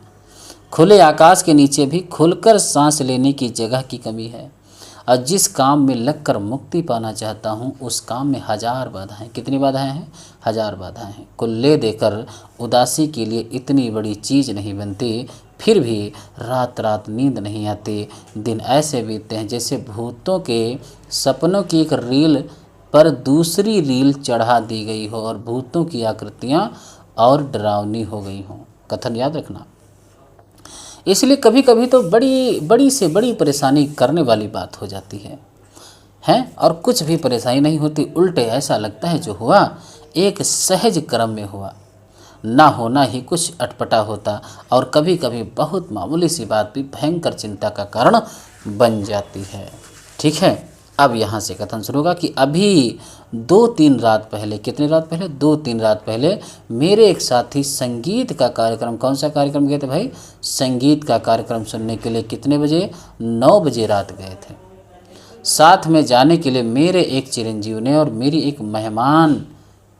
खुले आकाश के नीचे भी खुलकर सांस लेने की जगह की कमी है, और जिस काम में लगकर मुक्ति पाना चाहता हूँ उस काम में 1000 बाधाएं। कितनी बाधाएं हैं? 1000 बाधाएं हैं। कुल्ले देकर उदासी के लिए इतनी बड़ी चीज़ नहीं बनती, फिर भी रात रात नींद नहीं आती। दिन ऐसे बीतते हैं जैसे भूतों के सपनों की एक रील पर दूसरी रील चढ़ा दी गई हो और भूतों की आकृतियां और डरावनी हो गई हों। कथन याद रखना। इसलिए कभी कभी तो बड़ी बड़ी से बड़ी परेशानी करने वाली बात हो जाती है और कुछ भी परेशानी नहीं होती, उल्टे ऐसा लगता है जो हुआ एक सहज क्रम में हुआ, ना होना ही कुछ अटपटा होता और कभी कभी बहुत मामूली सी बात भी भयंकर चिंता का कारण बन जाती है। ठीक है, अब यहाँ से कथन शुरू होगा कि अभी 2-3 रात पहले, कितनी रात पहले, 2-3 रात पहले मेरे एक साथी संगीत का कार्यक्रम, कौन सा कार्यक्रम गए थे भाई, संगीत का कार्यक्रम सुनने के लिए कितने बजे, 9 बजे रात गए थे। साथ में जाने के लिए मेरे एक चिरंजीव ने और मेरी एक मेहमान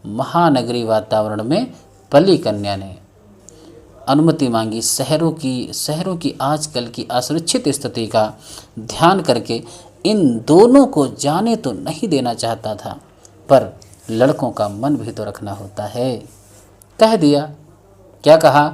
महानगरी वातावरण में पली कन्या ने अनुमति मांगी। शहरों की आजकल की असुरक्षित स्थिति का ध्यान करके इन दोनों को जाने तो नहीं देना चाहता था, पर लड़कों का मन भी तो रखना होता है। कह दिया, क्या कहा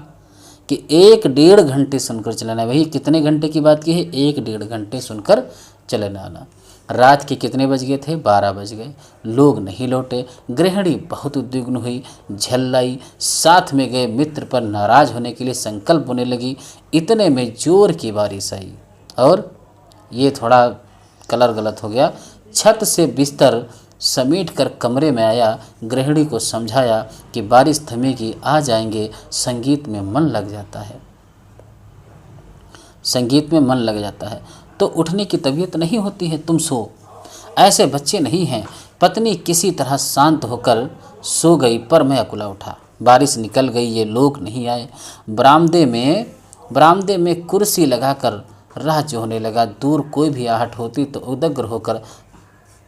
कि 1-1.5 घंटे सुनकर चलाना। वही कितने घंटे की बात की है, 1-1.5 घंटे सुनकर चलना आना। रात के कितने बज गए थे, 12 बज गए। लोग नहीं लौटे। गृहिणी बहुत उद्विग्न हुई, झल्लाई। साथ में गए मित्र पर नाराज होने के लिए संकल्प होने लगी। इतने में जोर की बारिश आई और ये थोड़ा कलर गलत हो गया। छत से बिस्तर समेट कर कमरे में आया, गृहिणी को समझाया कि बारिश थमेगी, आ जाएंगे। संगीत में मन लग जाता है, संगीत में मन लग जाता है तो उठने की तबीयत नहीं होती है, तुम सो। ऐसे बच्चे नहीं हैं। पत्नी किसी तरह शांत होकर सो गई, पर मैं अकुला उठा। बारिश निकल गई, ये लोग नहीं आए। बरामदे में कुर्सी लगाकर राह जोहने लगा। दूर कोई भी आहट होती तो उदग्र होकर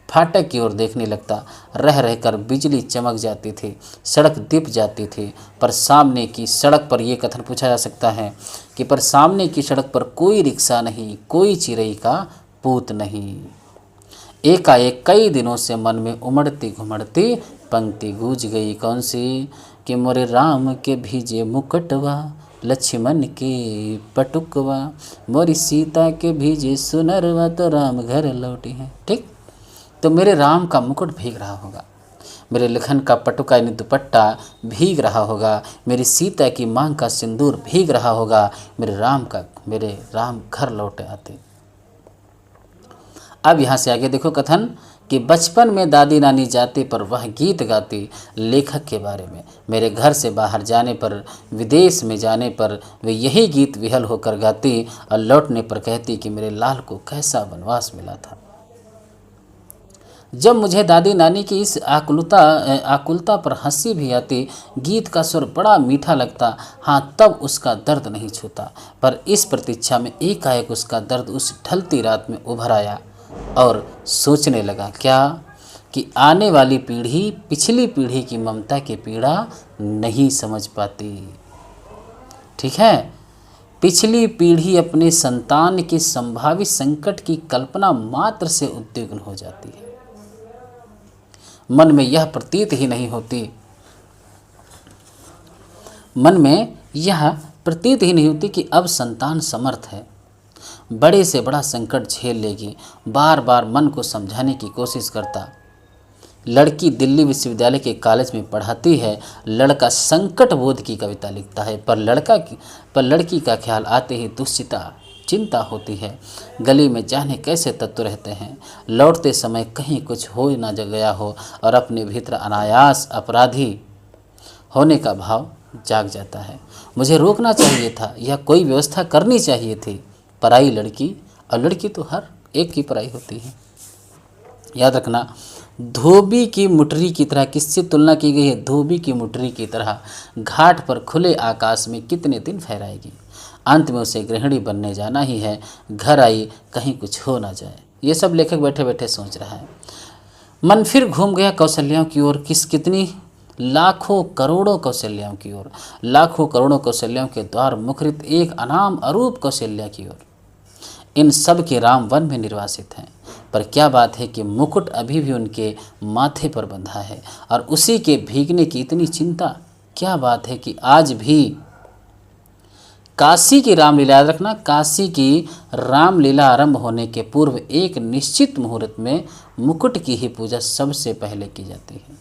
फाटक की ओर देखने लगता। रह रहकर बिजली चमक जाती थी, सड़क दिप जाती थी, पर सामने की सड़क पर, यह कथन पूछा जा सकता है कि पर सामने की सड़क पर कोई रिक्शा नहीं, कोई चिरई का पूत नहीं। एकाएक कई दिनों से मन में उमड़ती घुमड़ती पंक्ति गूंज गई। कौन सी, कि मोरे राम के भीजे मुकटवा, लक्ष्मण के पटुकवा, मोरी सीता के भीजे सुनरवा, तो राम घर लौटी है। ठीक, तो मेरे राम का मुकुट भीग रहा होगा, मेरे लखन का पटुका यानी दुपट्टा भीग रहा होगा, मेरी सीता की मांग का सिंदूर भीग रहा होगा, मेरे राम घर लौटे आते। अब यहाँ से आगे देखो कथन कि बचपन में दादी नानी जाते पर वह गीत गाती लेखक के बारे में। मेरे घर से बाहर जाने पर, विदेश में जाने पर वे यही गीत विहल होकर गाती और लौटने पर कहती कि मेरे लाल को कैसा वनवास मिला था। जब मुझे दादी नानी की इस आकुलता पर हंसी भी आती, गीत का सुर बड़ा मीठा लगता, हाँ तब उसका दर्द नहीं छूता। पर इस प्रतीक्षा में एकाएक उसका दर्द उस ढलती रात में उभर आया और सोचने लगा क्या, कि आने वाली पीढ़ी पिछली पीढ़ी की ममता की पीड़ा नहीं समझ पाती। ठीक है, पिछली पीढ़ी अपने संतान के संभावित संकट की कल्पना मात्र से उद्विग्न हो जाती है। मन में यह प्रतीत ही नहीं होती कि अब संतान समर्थ है, बड़े से बड़ा संकट झेल लेगी। बार बार मन को समझाने की कोशिश करता। लड़की दिल्ली विश्वविद्यालय के कॉलेज में पढ़ाती है, लड़का संकट बोध की कविता लिखता है, पर लड़की का ख्याल आते ही चिंता होती है। गली में जाने कैसे तत्व रहते हैं, लौटते समय कहीं कुछ हो ना गया हो और अपने भीतर अनायास अपराधी होने का भाव जाग जाता है। मुझे रोकना चाहिए था या कोई व्यवस्था करनी चाहिए थी। पराई लड़की, और लड़की तो हर एक की पराई होती है। याद रखना, धोबी की मुटरी की तरह, किससे तुलना की गई है, धोबी की मुटरी की तरह घाट पर खुले आकाश में कितने दिन फहराएगी। अंत में उसे गृहिणी बनने जाना ही है। घर आई कहीं कुछ हो ना जाए, ये सब लेखक बैठे बैठे सोच रहा है। मन फिर घूम गया कौशल्याओं की ओर, कितनी लाखों करोड़ों कौशल्याओं की ओर, लाखों करोड़ों कौशल्याओं के द्वार मुखरित एक अनाम अरूप कौशल्या की ओर। इन सब के राम वन में निर्वासित हैं, पर क्या बात है कि मुकुट अभी भी उनके माथे पर बंधा है और उसी के भीगने की इतनी चिंता। क्या बात है कि आज भी काशी की रामलीला, याद रखना, काशी की रामलीला आरंभ होने के पूर्व एक निश्चित मुहूर्त में मुकुट की ही पूजा सबसे पहले की जाती है।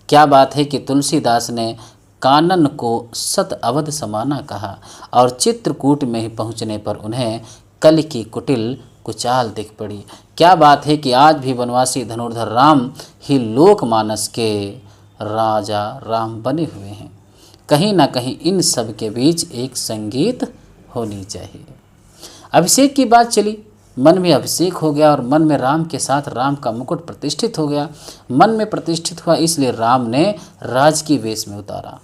क्या बात है कि तुलसीदास ने कानन को सत अवध समाना कहा और चित्रकूट में ही पहुँचने पर उन्हें कल की कुटिल कुचाल दिख पड़ी। क्या बात है कि आज भी वनवासी धनुर्धर राम ही लोकमानस के राजा राम बने हुए हैं। कहीं ना कहीं इन सब के बीच एक संगीत होनी चाहिए। अभिषेक की बात चली, मन में अभिषेक हो गया और मन में राम के साथ राम का मुकुट प्रतिष्ठित हो गया। मन में प्रतिष्ठित हुआ इसलिए राम ने राज की वेश में उतारा,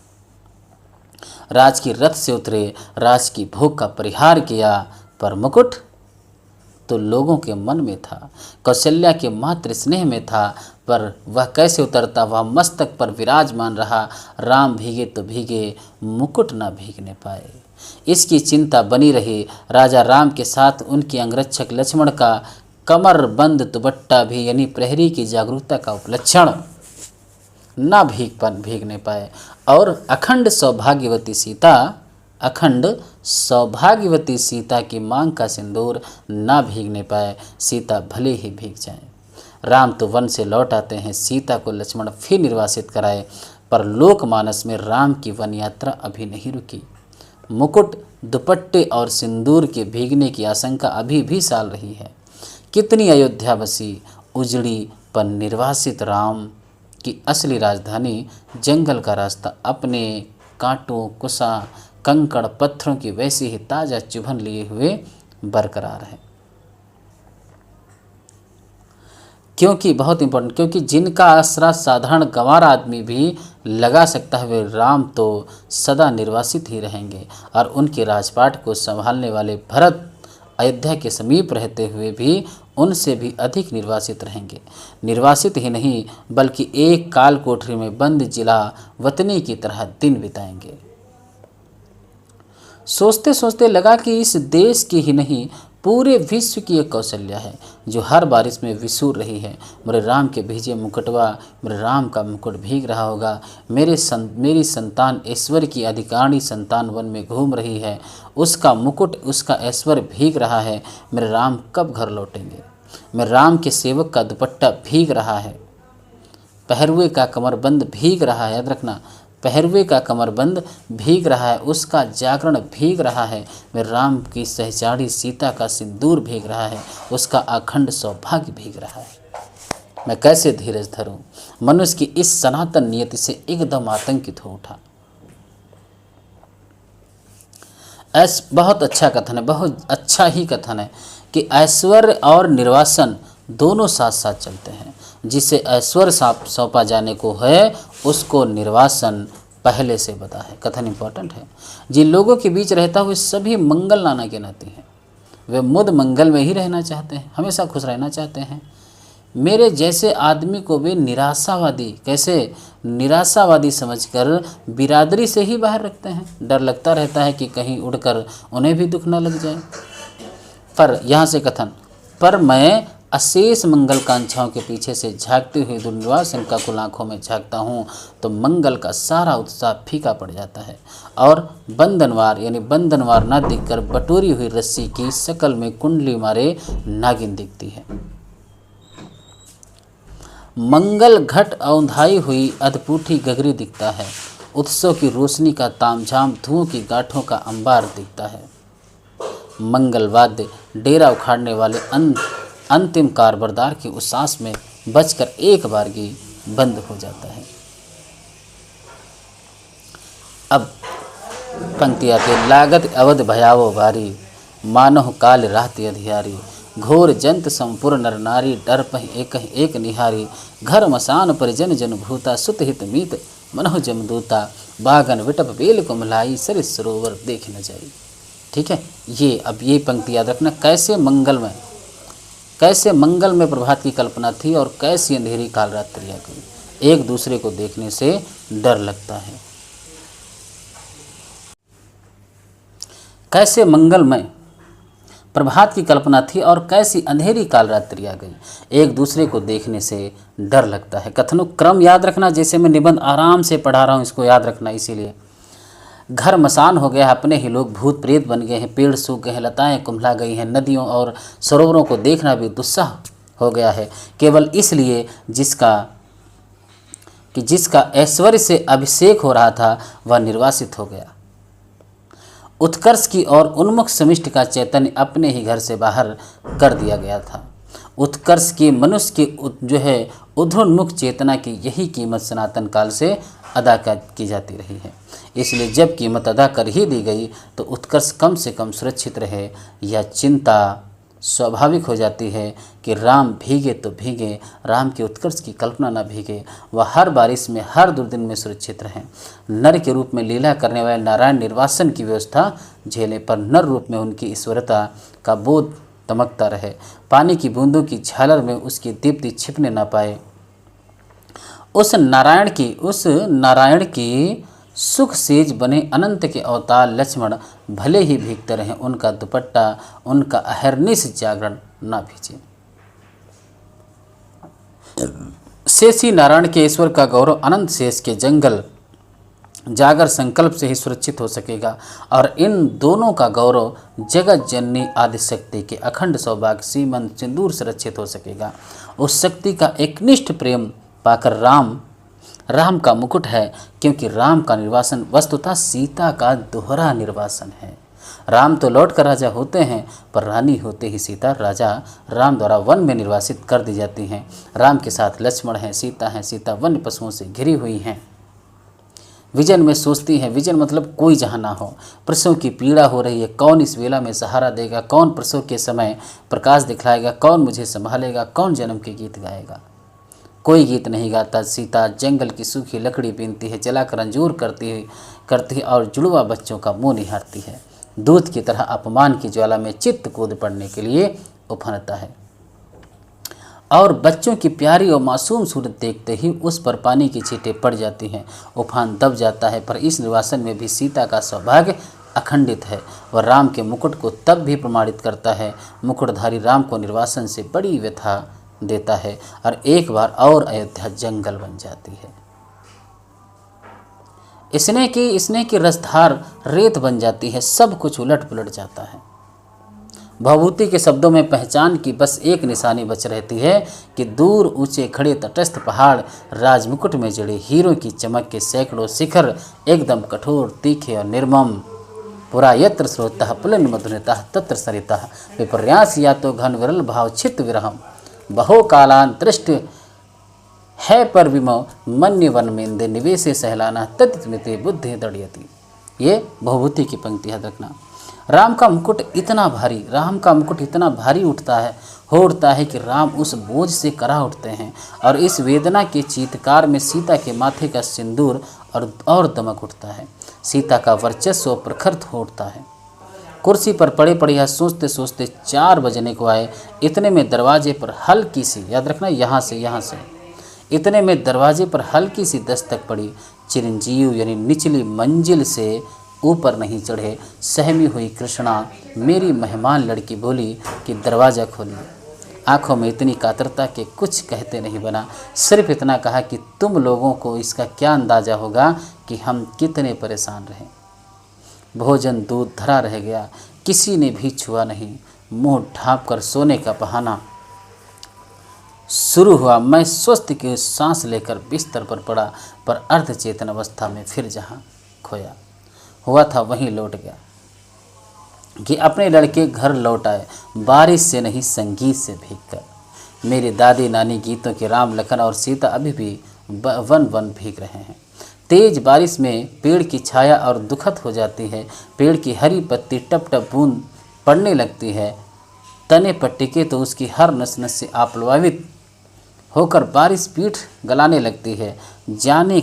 राज की रथ से उतरे, राज की भोग का परिहार किया, पर मुकुट तो लोगों के मन में था, कौशल्या के मातृ स्नेह में था, पर वह कैसे उतरता, वह मस्तक पर विराजमान रहा। राम भीगे तो भीगे, मुकुट ना भीगने पाए, इसकी चिंता बनी रही। राजा राम के साथ उनके अंगरक्षक लक्ष्मण का कमर बंद दुपट्टा भी, यानी प्रहरी की जागरूकता का उपलक्षण, ना भीगने पाए। और अखंड सौभाग्यवती सीता की मांग का सिंदूर ना भीगने पाए। सीता भले ही भीग जाए। राम तो वन से लौट आते हैं, सीता को लक्ष्मण फिर निर्वासित कराए, पर लोकमानस में राम की वन यात्रा अभी नहीं रुकी। मुकुट, दुपट्टे और सिंदूर के भीगने की आशंका अभी भी साल रही है। कितनी अयोध्या बसी, उजड़ी, पर निर्वासित राम की असली राजधानी जंगल का रास्ता अपने कांटों, कुसा, कंकड़, पत्थरों की वैसी ही ताज़ा चुभन लिए हुए बरकरार है। क्योंकि बहुत इंपॉर्टेंट, क्योंकि जिनका आसरा साधारण गंवार आदमी भी लगा सकता है, वे राम तो सदा निर्वासित ही रहेंगे। और उनके राजपाट को संभालने वाले भरत अयोध्या के समीप रहते हुए भी उनसे भी अधिक निर्वासित रहेंगे। निर्वासित ही नहीं, बल्कि एक काल कोठरी में बंद जिला वतनी की तरह दिन बिताएंगे। सोचते सोचते लगा कि इस देश की ही नहीं, पूरे विश्व की एक कौशल्या है जो हर बारिश में विसूर रही है। मेरे राम के भीजे मुकुटवा, मेरे राम का मुकुट भीग रहा होगा। मेरी संतान ऐश्वर्य की अधिकारिणी संतान वन में घूम रही है, उसका मुकुट, उसका ऐश्वर्य भीग रहा है। मेरे राम कब घर लौटेंगे? मेरे राम के सेवक का दुपट्टा भीग रहा है, पहरुए का कमरबंद भीग रहा है। याद रखना, पहरुए का कमरबंद भीग रहा है, उसका जागरण भीग रहा है। मेरे राम की सहचाड़ी सीता का सिंदूर भीग रहा है, उसका अखंड सौभाग्य भीग रहा है। मैं कैसे धीरज धरूं? मनुष्य की इस सनातन नियति से एकदम आतंकित हो उठा। बहुत अच्छा कथन है, बहुत अच्छा ही कथन है कि ऐश्वर्य और निर्वासन दोनों साथ साथ चलते हैं। जिसे ऐश्वर्य सौंपा जाने को है, उसको निर्वासन पहले से बता है। कथन इंपॉर्टेंट है। जिन लोगों के बीच रहता हुए सभी मंगल नाना के नाते हैं, वे मुद मंगल में ही रहना चाहते हैं, हमेशा खुश रहना चाहते हैं। मेरे जैसे आदमी को वे निराशावादी, कैसे निराशावादी समझकर बिरादरी से ही बाहर रखते हैं। डर लगता रहता है कि कहीं उड़कर उन्हें भी दुख न लग जाए। पर यहाँ से कथन, पर मैं अशेष मंगल कांक्षाओं के पीछे से झांकती हुई दुर्निवास शंकाकुल आँखों में झांकता हूँ तो मंगल का सारा उत्साह फीका पड़ जाता है और बंधनवार, यानी बंधनवार न दिखकर बटोरी हुई रस्सी की शकल में कुंडली मारे नागिन दिखती है। मंगल घट औंधाई हुई अधपूठी गगरी दिखता है। उत्सव की रोशनी का तामझाम, धुओं की गांठों का अंबार दिखता है। मंगल वाद्य डेरा उखाड़ने वाले अंतिम कारबरदार की उस सांस में बचकर एक बारगी बंद हो जाता है। अब पंक्ति आती है, लागत अवध भयावो भारी, मानव काल रात अधियारी, घोर जंत संपूर्ण नर नारी, डर पह एक निहारी, घर मसान परिजन जन भूता, सुत हित मीत मनोह जमदूता, बागन विटप बेल कुमलाई, सरित सरोवर देख न जाई। ठीक है, ये अब ये पंक्ति याद रखना, कैसे मंगल में प्रभात की कल्पना थी और कैसी अंधेरी काल रात्रि आ गई। एक दूसरे को देखने से डर लगता है। कैसे मंगलमय प्रभात की कल्पना थी और कैसी अंधेरी काल रात्रि आ गई, एक दूसरे को देखने से डर लगता है। कथनों क्रम याद रखना, जैसे मैं निबंध आराम से पढ़ा रहा हूँ, इसको याद रखना। इसीलिए घर मसान हो गया, अपने ही लोग भूत प्रेत बन गए हैं, पेड़ सूख गए हैं, लताएं कुम्हला गई हैं, नदियों और सरोवरों को देखना भी दुस्साह हो गया है, केवल इसलिए जिसका ऐश्वर्य से अभिषेक हो रहा था वह निर्वासित हो गया। उत्कर्ष की ओर उन्मुख समिष्ट का चैतन्य अपने ही घर से बाहर कर दिया गया था। उत्कर्ष की मनुष्य की उद्धोन्मुख चेतना की यही कीमत सनातन काल से अदा की जाती रही है। इसलिए जब कीमत अदा कर ही दी गई तो उत्कर्ष कम से कम सुरक्षित रहे, यह चिंता स्वाभाविक हो जाती है कि राम भीगे तो भीगे, राम के उत्कर्ष की कल्पना न भीगे, वह हर बारिश में हर दुर्दिन में सुरक्षित रहें। नर के रूप में लीला करने वाले नारायण निर्वासन की व्यवस्था झेले, पर नर रूप में उनकी ईश्वरता का बोध दमकता रहे, पानी की बूंदों की झालर में उसकी दीप्ति छिपने न पाए। उस नारायण की सुख सेज बने अनंत के अवतार लक्ष्मण भले ही भीगते रहें, उनका दुपट्टा उनका अहर्निश जागरण ना भीजे। शेषी नारायण के ईश्वर का गौरव अनंत शेष के जंगल जागर संकल्प से ही सुरक्षित हो सकेगा, और इन दोनों का गौरव जगत जननी आदिशक्ति के अखंड सौभाग्य सीमंत सिंदूर से रक्षित हो सकेगा। उस शक्ति का एकनिष्ठ प्रेम पाकर राम का मुकुट है, क्योंकि राम का निर्वासन वस्तुतः सीता का दोहरा निर्वासन है। राम तो लौट कर राजा होते हैं, पर रानी होते ही सीता राजा राम द्वारा वन में निर्वासित कर दी जाती हैं। राम के साथ लक्ष्मण हैं, सीता वन्य पशुओं से घिरी हुई हैं। विजन में सोचती हैं, विजन मतलब कोई जहाँ ना हो। प्रसव की पीड़ा हो रही है, कौन इस वेला में सहारा देगा, कौन प्रसव के समय प्रकाश दिखलाएगा, कौन मुझे संभालेगा, कौन जन्म के गीत गाएगा। कोई गीत नहीं गाता। सीता जंगल की सूखी लकड़ी बीनती है, जलाकर अंजूर करती है और जुड़वा बच्चों का मुंह निहारती है। दूध की तरह अपमान की ज्वाला में चित्त कूद पड़ने के लिए उफनता है, और बच्चों की प्यारी और मासूम सूरत देखते ही उस पर पानी की छींटें पड़ जाती हैं, उफान दब जाता है। पर इस निर्वासन में भी सीता का सौभाग्य अखंडित है। वह राम के मुकुट को तब भी प्रमाणित करता है। मुकुटधारी राम को निर्वासन से बड़ी व्यथा देता है, और एक बार और अयोध्या जंगल बन जाती है। स्नेह की रसधार रेत बन जाती है, सब कुछ उलट पुलट जाता है। भवभूति के शब्दों में पहचान की बस एक निशानी बच रहती है कि दूर ऊंचे खड़े तटस्थ पहाड़, राजमुकुट में जड़े हीरों की चमक के सैकड़ों शिखर एकदम कठोर, तीखे और निर्मम। पुरा यत्र स्रोतः पुलन मधुनितः तत्र सरितः विपर्यास या तो घन विरल भाव छित विरहम बहो कालांतृष्ट है पर विमो मन्य वन मेंदे निवेशे सहलाना तत्स्मृति बुद्धि दृढ़यति। ये भवभूति की पंक्ति याद रखना। राम का मुकुट इतना भारी उठता है कि राम उस बोझ से करा उठते हैं, और इस वेदना के चीत्कार में सीता के माथे का सिंदूर और दमक उठता है। सीता का वर्चस्व प्रखर हो उठता है। कुर्सी पर पड़े पड़े यह सोचते सोचते 4 बजने को आए। इतने में दरवाजे पर हल्की सी, याद रखना यहाँ से इतने में दरवाजे पर हल्की सी दस्तक पड़ी। चिरंजीव यानी निचली मंजिल से ऊपर नहीं चढ़े सहमी हुई कृष्णा मेरी मेहमान लड़की बोली कि दरवाज़ा खोलिए। आंखों में इतनी कातरता कि कुछ कहते नहीं बना, सिर्फ इतना कहा कि तुम लोगों को इसका क्या अंदाज़ा होगा कि हम कितने परेशान रहे। भोजन दूध धरा रह गया, किसी ने भी छुआ नहीं। मुंह ढाँप कर सोने का बहाना शुरू हुआ। मैं स्वस्थ की सांस लेकर बिस्तर पर पड़ा, पर अर्धचेतन अवस्था में फिर जहाँ खोया हुआ था वहीं लौट गया कि अपने लड़के घर लौट आए, बारिश से नहीं संगीत से भीगकर। मेरी दादी नानी गीतों के राम लखन और सीता अभी भी वन भीग रहे हैं। तेज बारिश में पेड़ की छाया और दुखद हो जाती है। पेड़ की हरी पत्ती टप टप बूंद पड़ने लगती है। तने पर टिके तो उसकी हर नस नस से आप्लवित होकर बारिश पीठ गलाने लगती है। जाने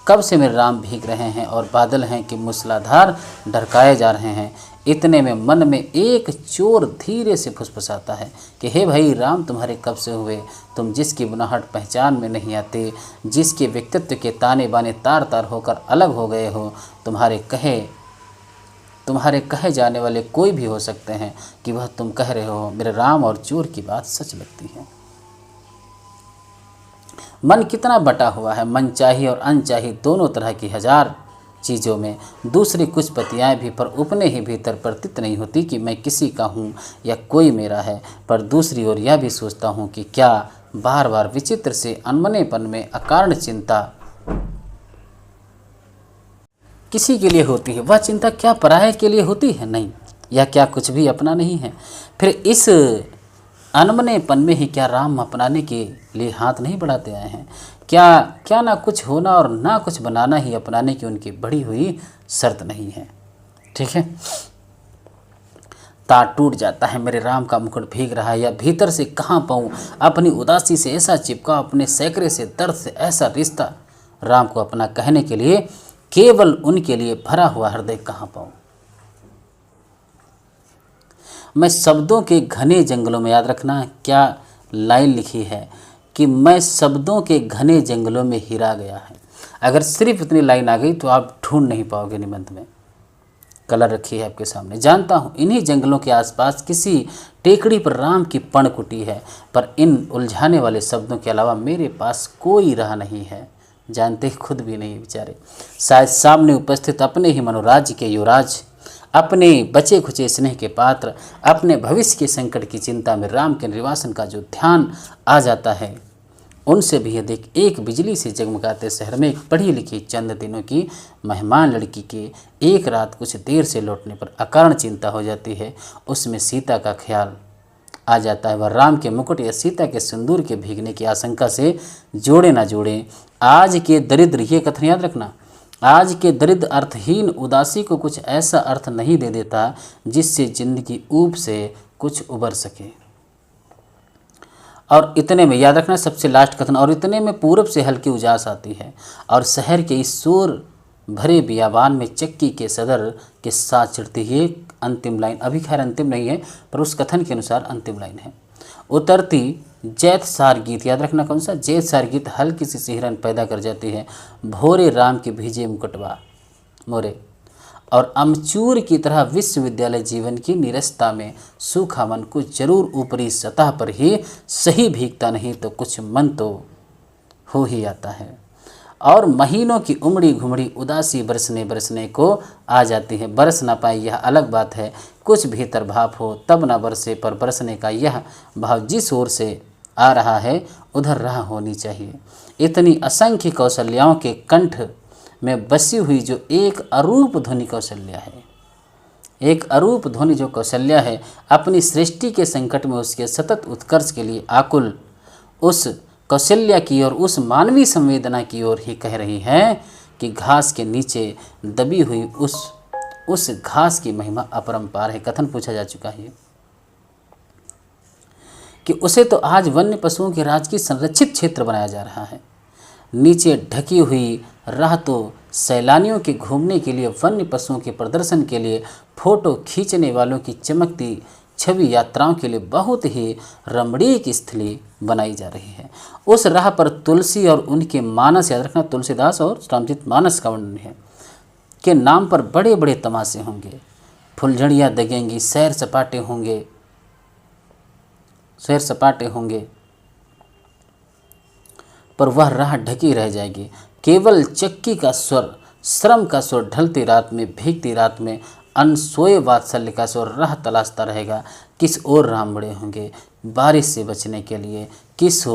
कब से मेरे राम भीग रहे हैं और बादल हैं कि मूसलाधार ढरकाए जा रहे हैं। इतने में मन में एक चोर धीरे से फुसफुसाता है कि हे भाई राम तुम्हारे कब से हुए, तुम जिसकी बुनाहट पहचान में नहीं आते, जिसके व्यक्तित्व के ताने बाने तार तार होकर अलग हो गए हो, तुम्हारे कहे जाने वाले कोई भी हो सकते हैं कि वह तुम कह रहे हो। मेरे राम और चोर की बात सच लगती है। मन कितना बटा हुआ है, मन चाहिए और अनचाही दोनों तरह की हजार चीज़ों में दूसरी कुछ पतियाएँ भी पर अपने ही भीतर प्रतीत नहीं होती कि मैं किसी का हूँ या कोई मेरा है, पर दूसरी ओर यह भी सोचता हूँ कि क्या बार बार विचित्र से अनमनेपन में अकारण चिंता किसी के लिए होती है? वह चिंता क्या पराये के लिए होती है? नहीं। या क्या कुछ भी अपना नहीं है? फिर इस अनमनेपन में ही क्या राम अपनाने के लिए हाथ नहीं बढ़ाते आए हैं? क्या ना कुछ होना और ना कुछ बनाना ही अपनाने की उनकी बढ़ी हुई शर्त नहीं है? ठीक है। तार टूट जाता है, मेरे राम का मुकुट भीग रहा है, या भीतर से कहाँ पाऊँ अपनी उदासी से ऐसा चिपका, अपने सैकड़े से दर्द से ऐसा रिश्ता, राम को अपना कहने के लिए केवल उनके लिए भरा हुआ हृदय कहाँ पाऊँ? मैं शब्दों के घने जंगलों में, याद रखना क्या लाइन लिखी है कि मैं शब्दों के घने जंगलों में हिरा गया है। अगर सिर्फ इतनी लाइन आ गई तो आप ढूंढ नहीं पाओगे निबंध में। कलर रखी है आपके सामने। जानता हूँ इन्हीं जंगलों के आसपास किसी टेकड़ी पर राम की पर्णकुटी है, पर इन उलझाने वाले शब्दों के अलावा मेरे पास कोई राह नहीं है। जानते खुद भी नहीं बेचारे। शायद सामने उपस्थित अपने ही मनोराज्य के युवराज, अपने बचे खुचे स्नेह के पात्र, अपने भविष्य के संकट की चिंता में राम के निर्वासन का जो ध्यान आ जाता है, उनसे भी अधिक एक बिजली से जगमगाते शहर में एक पढ़ी लिखी चंद दिनों की मेहमान लड़की के एक रात कुछ देर से लौटने पर अकारण चिंता हो जाती है। उसमें सीता का ख्याल आ जाता है। वह राम के मुकुट या सीता के सिंदूर के भीगने की आशंका से जोड़े ना जोड़े। आज के दरिद्र, ये कथन याद रखना, आज के दरिद्र अर्थहीन उदासी को कुछ ऐसा अर्थ नहीं दे देता जिससे जिंदगी ऊब से कुछ उबर सके। और इतने में, याद रखना सबसे लास्ट कथन, और इतने में पूरब से हल्की उजास आती है और शहर के इस शोर भरे बियाबान में चक्की के सदर के साथ चढ़ती है अंतिम लाइन। अभी खैर अंतिम नहीं है, पर उस कथन के अनुसार अंतिम लाइन है। उतरती जैत सार गीत, याद रखना कौन सा? जैत सार गीत हल्की सी सिहरन पैदा कर जाती है। भोरे राम के भीजे मुकुटवा मोरे, और अमचूर की तरह विश्वविद्यालय जीवन की निरस्ता में सूखा मन कुछ जरूर ऊपरी सतह पर ही सही भीगता नहीं तो कुछ मन तो हो ही आता है। और महीनों की उमड़ी घुमड़ी उदासी बरसने बरसने को आ जाती है। बरस ना पाए यह अलग बात है, कुछ भीतर भाप हो तब ना बरसे, पर बरसने का यह भाव जिस ओर से आ रहा है उधर राह होनी चाहिए। इतनी असंख्य कौशल्याओं के कंठ में बसी हुई जो एक अरूप ध्वनि कौशल्या है, एक अरूप ध्वनि जो कौशल्या है, अपनी सृष्टि के संकट में उसके सतत उत्कर्ष के लिए आकुल उस कौशल्या की और उस मानवीय संवेदना की ओर ही कह रही है कि घास के नीचे दबी हुई उस घास की महिमा अपरंपार है। कथन पूछा जा चुका है कि उसे तो आज वन्य पशुओं के राज की संरक्षित क्षेत्र बनाया जा रहा है। नीचे ढकी हुई राह तो सैलानियों के घूमने के लिए, वन्य पशुओं के प्रदर्शन के लिए, फोटो खींचने वालों की चमकती छवि यात्राओं के लिए बहुत ही रमणीक स्थली बनाई जा रही है। उस राह पर तुलसी और उनके मानस, याद रखना तुलसीदास और रामचरित मानस का वर्णन है, के नाम पर बड़े बड़े तमाशे होंगे, फुलझड़ियाँ दगेंगी, सैर सपाटे होंगे, पर वह राह ढकी रह जाएगी। केवल चक्की का स्वर, श्रम का स्वर ढलती रात में, भीगती रात में अनसोए वात्सल्य का स्वर राह तलाशता रहेगा। किस ओर राम बड़े होंगे बारिश से बचने के लिए, किस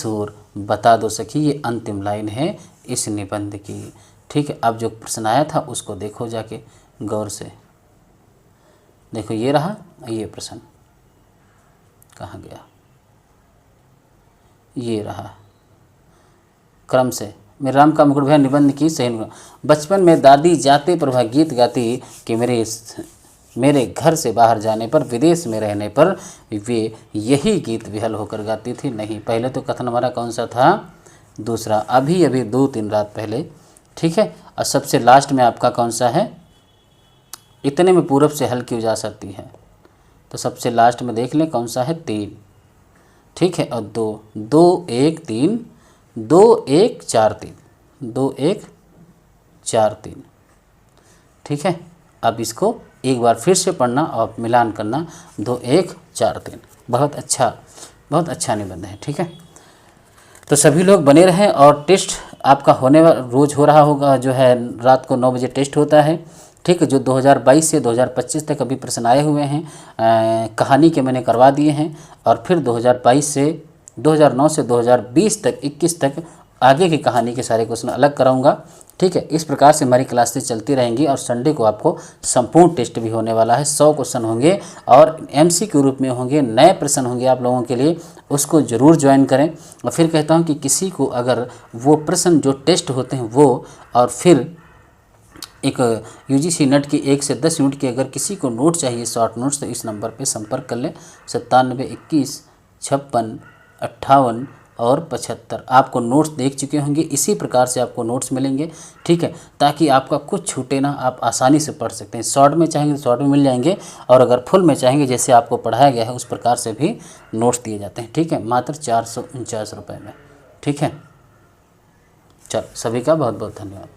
ओर बता दो सखी। ये अंतिम लाइन है इस निबंध की। ठीक है, अब जो प्रश्न आया था उसको देखो जाके गौर से। देखो ये रहा, ये प्रश्न कहाँ गया, ये रहा क्रम से। मेरे राम का मुकुट भैया निबंध की सही। बचपन में दादी जाते पर वह गीत गाती कि मेरे घर से बाहर जाने पर, विदेश में रहने पर वे यही गीत विहल होकर गाती थी। नहीं, पहले तो कथन हमारा कौन सा था? दूसरा, अभी 2-3 रात पहले। ठीक है, और सबसे लास्ट में आपका कौन सा है? इतने में पूरब से हल्की उजास आती है। तो सबसे लास्ट में देख लें कौन सा है? 3। ठीक है, और 2 1 3 2 1 4 3 2 1 4 3। ठीक है, अब इसको एक बार फिर से पढ़ना और मिलान करना। 2 1 4 3। बहुत अच्छा निबंध है। ठीक है, तो सभी लोग बने रहें और टेस्ट आपका होने वाला रोज़ हो रहा होगा, जो है रात को 9 बजे टेस्ट होता है, ठीक है। जो 2022 से 2025 तक अभी प्रश्न आए हुए हैं कहानी के मैंने करवा दिए हैं, और फिर 2022 से 2009 से 2020 तक 21 तक आगे की कहानी के सारे क्वेश्चन अलग कराऊंगा, ठीक है। इस प्रकार से हमारी क्लासेस चलती रहेंगी, और संडे को आपको संपूर्ण टेस्ट भी होने वाला है। 100 क्वेश्चन होंगे और MCQ रूप में होंगे, नए प्रश्न होंगे आप लोगों के लिए, उसको ज़रूर ज्वाइन करें। और फिर कहता हूँ कि किसी को अगर वो प्रश्न जो टेस्ट होते हैं वो, और फिर एक UGC नेट की 1 से 10 यूनिट की अगर किसी को नोट चाहिए, शॉर्ट नोट्स, तो इस नंबर पे संपर्क कर लें 97 21 56 58 और 75। आपको नोट्स देख चुके होंगे, इसी प्रकार से आपको नोट्स मिलेंगे, ठीक है, ताकि आपका कुछ छूटे ना, आप आसानी से पढ़ सकते हैं। शॉर्ट में चाहेंगे तो शॉर्ट में मिल जाएंगे, और अगर फुल में चाहेंगे जैसे आपको पढ़ाया गया है उस प्रकार से भी नोट्स दिए जाते हैं, ठीक है, मात्र 449 रुपये में, ठीक है। चलो, सभी का बहुत बहुत धन्यवाद।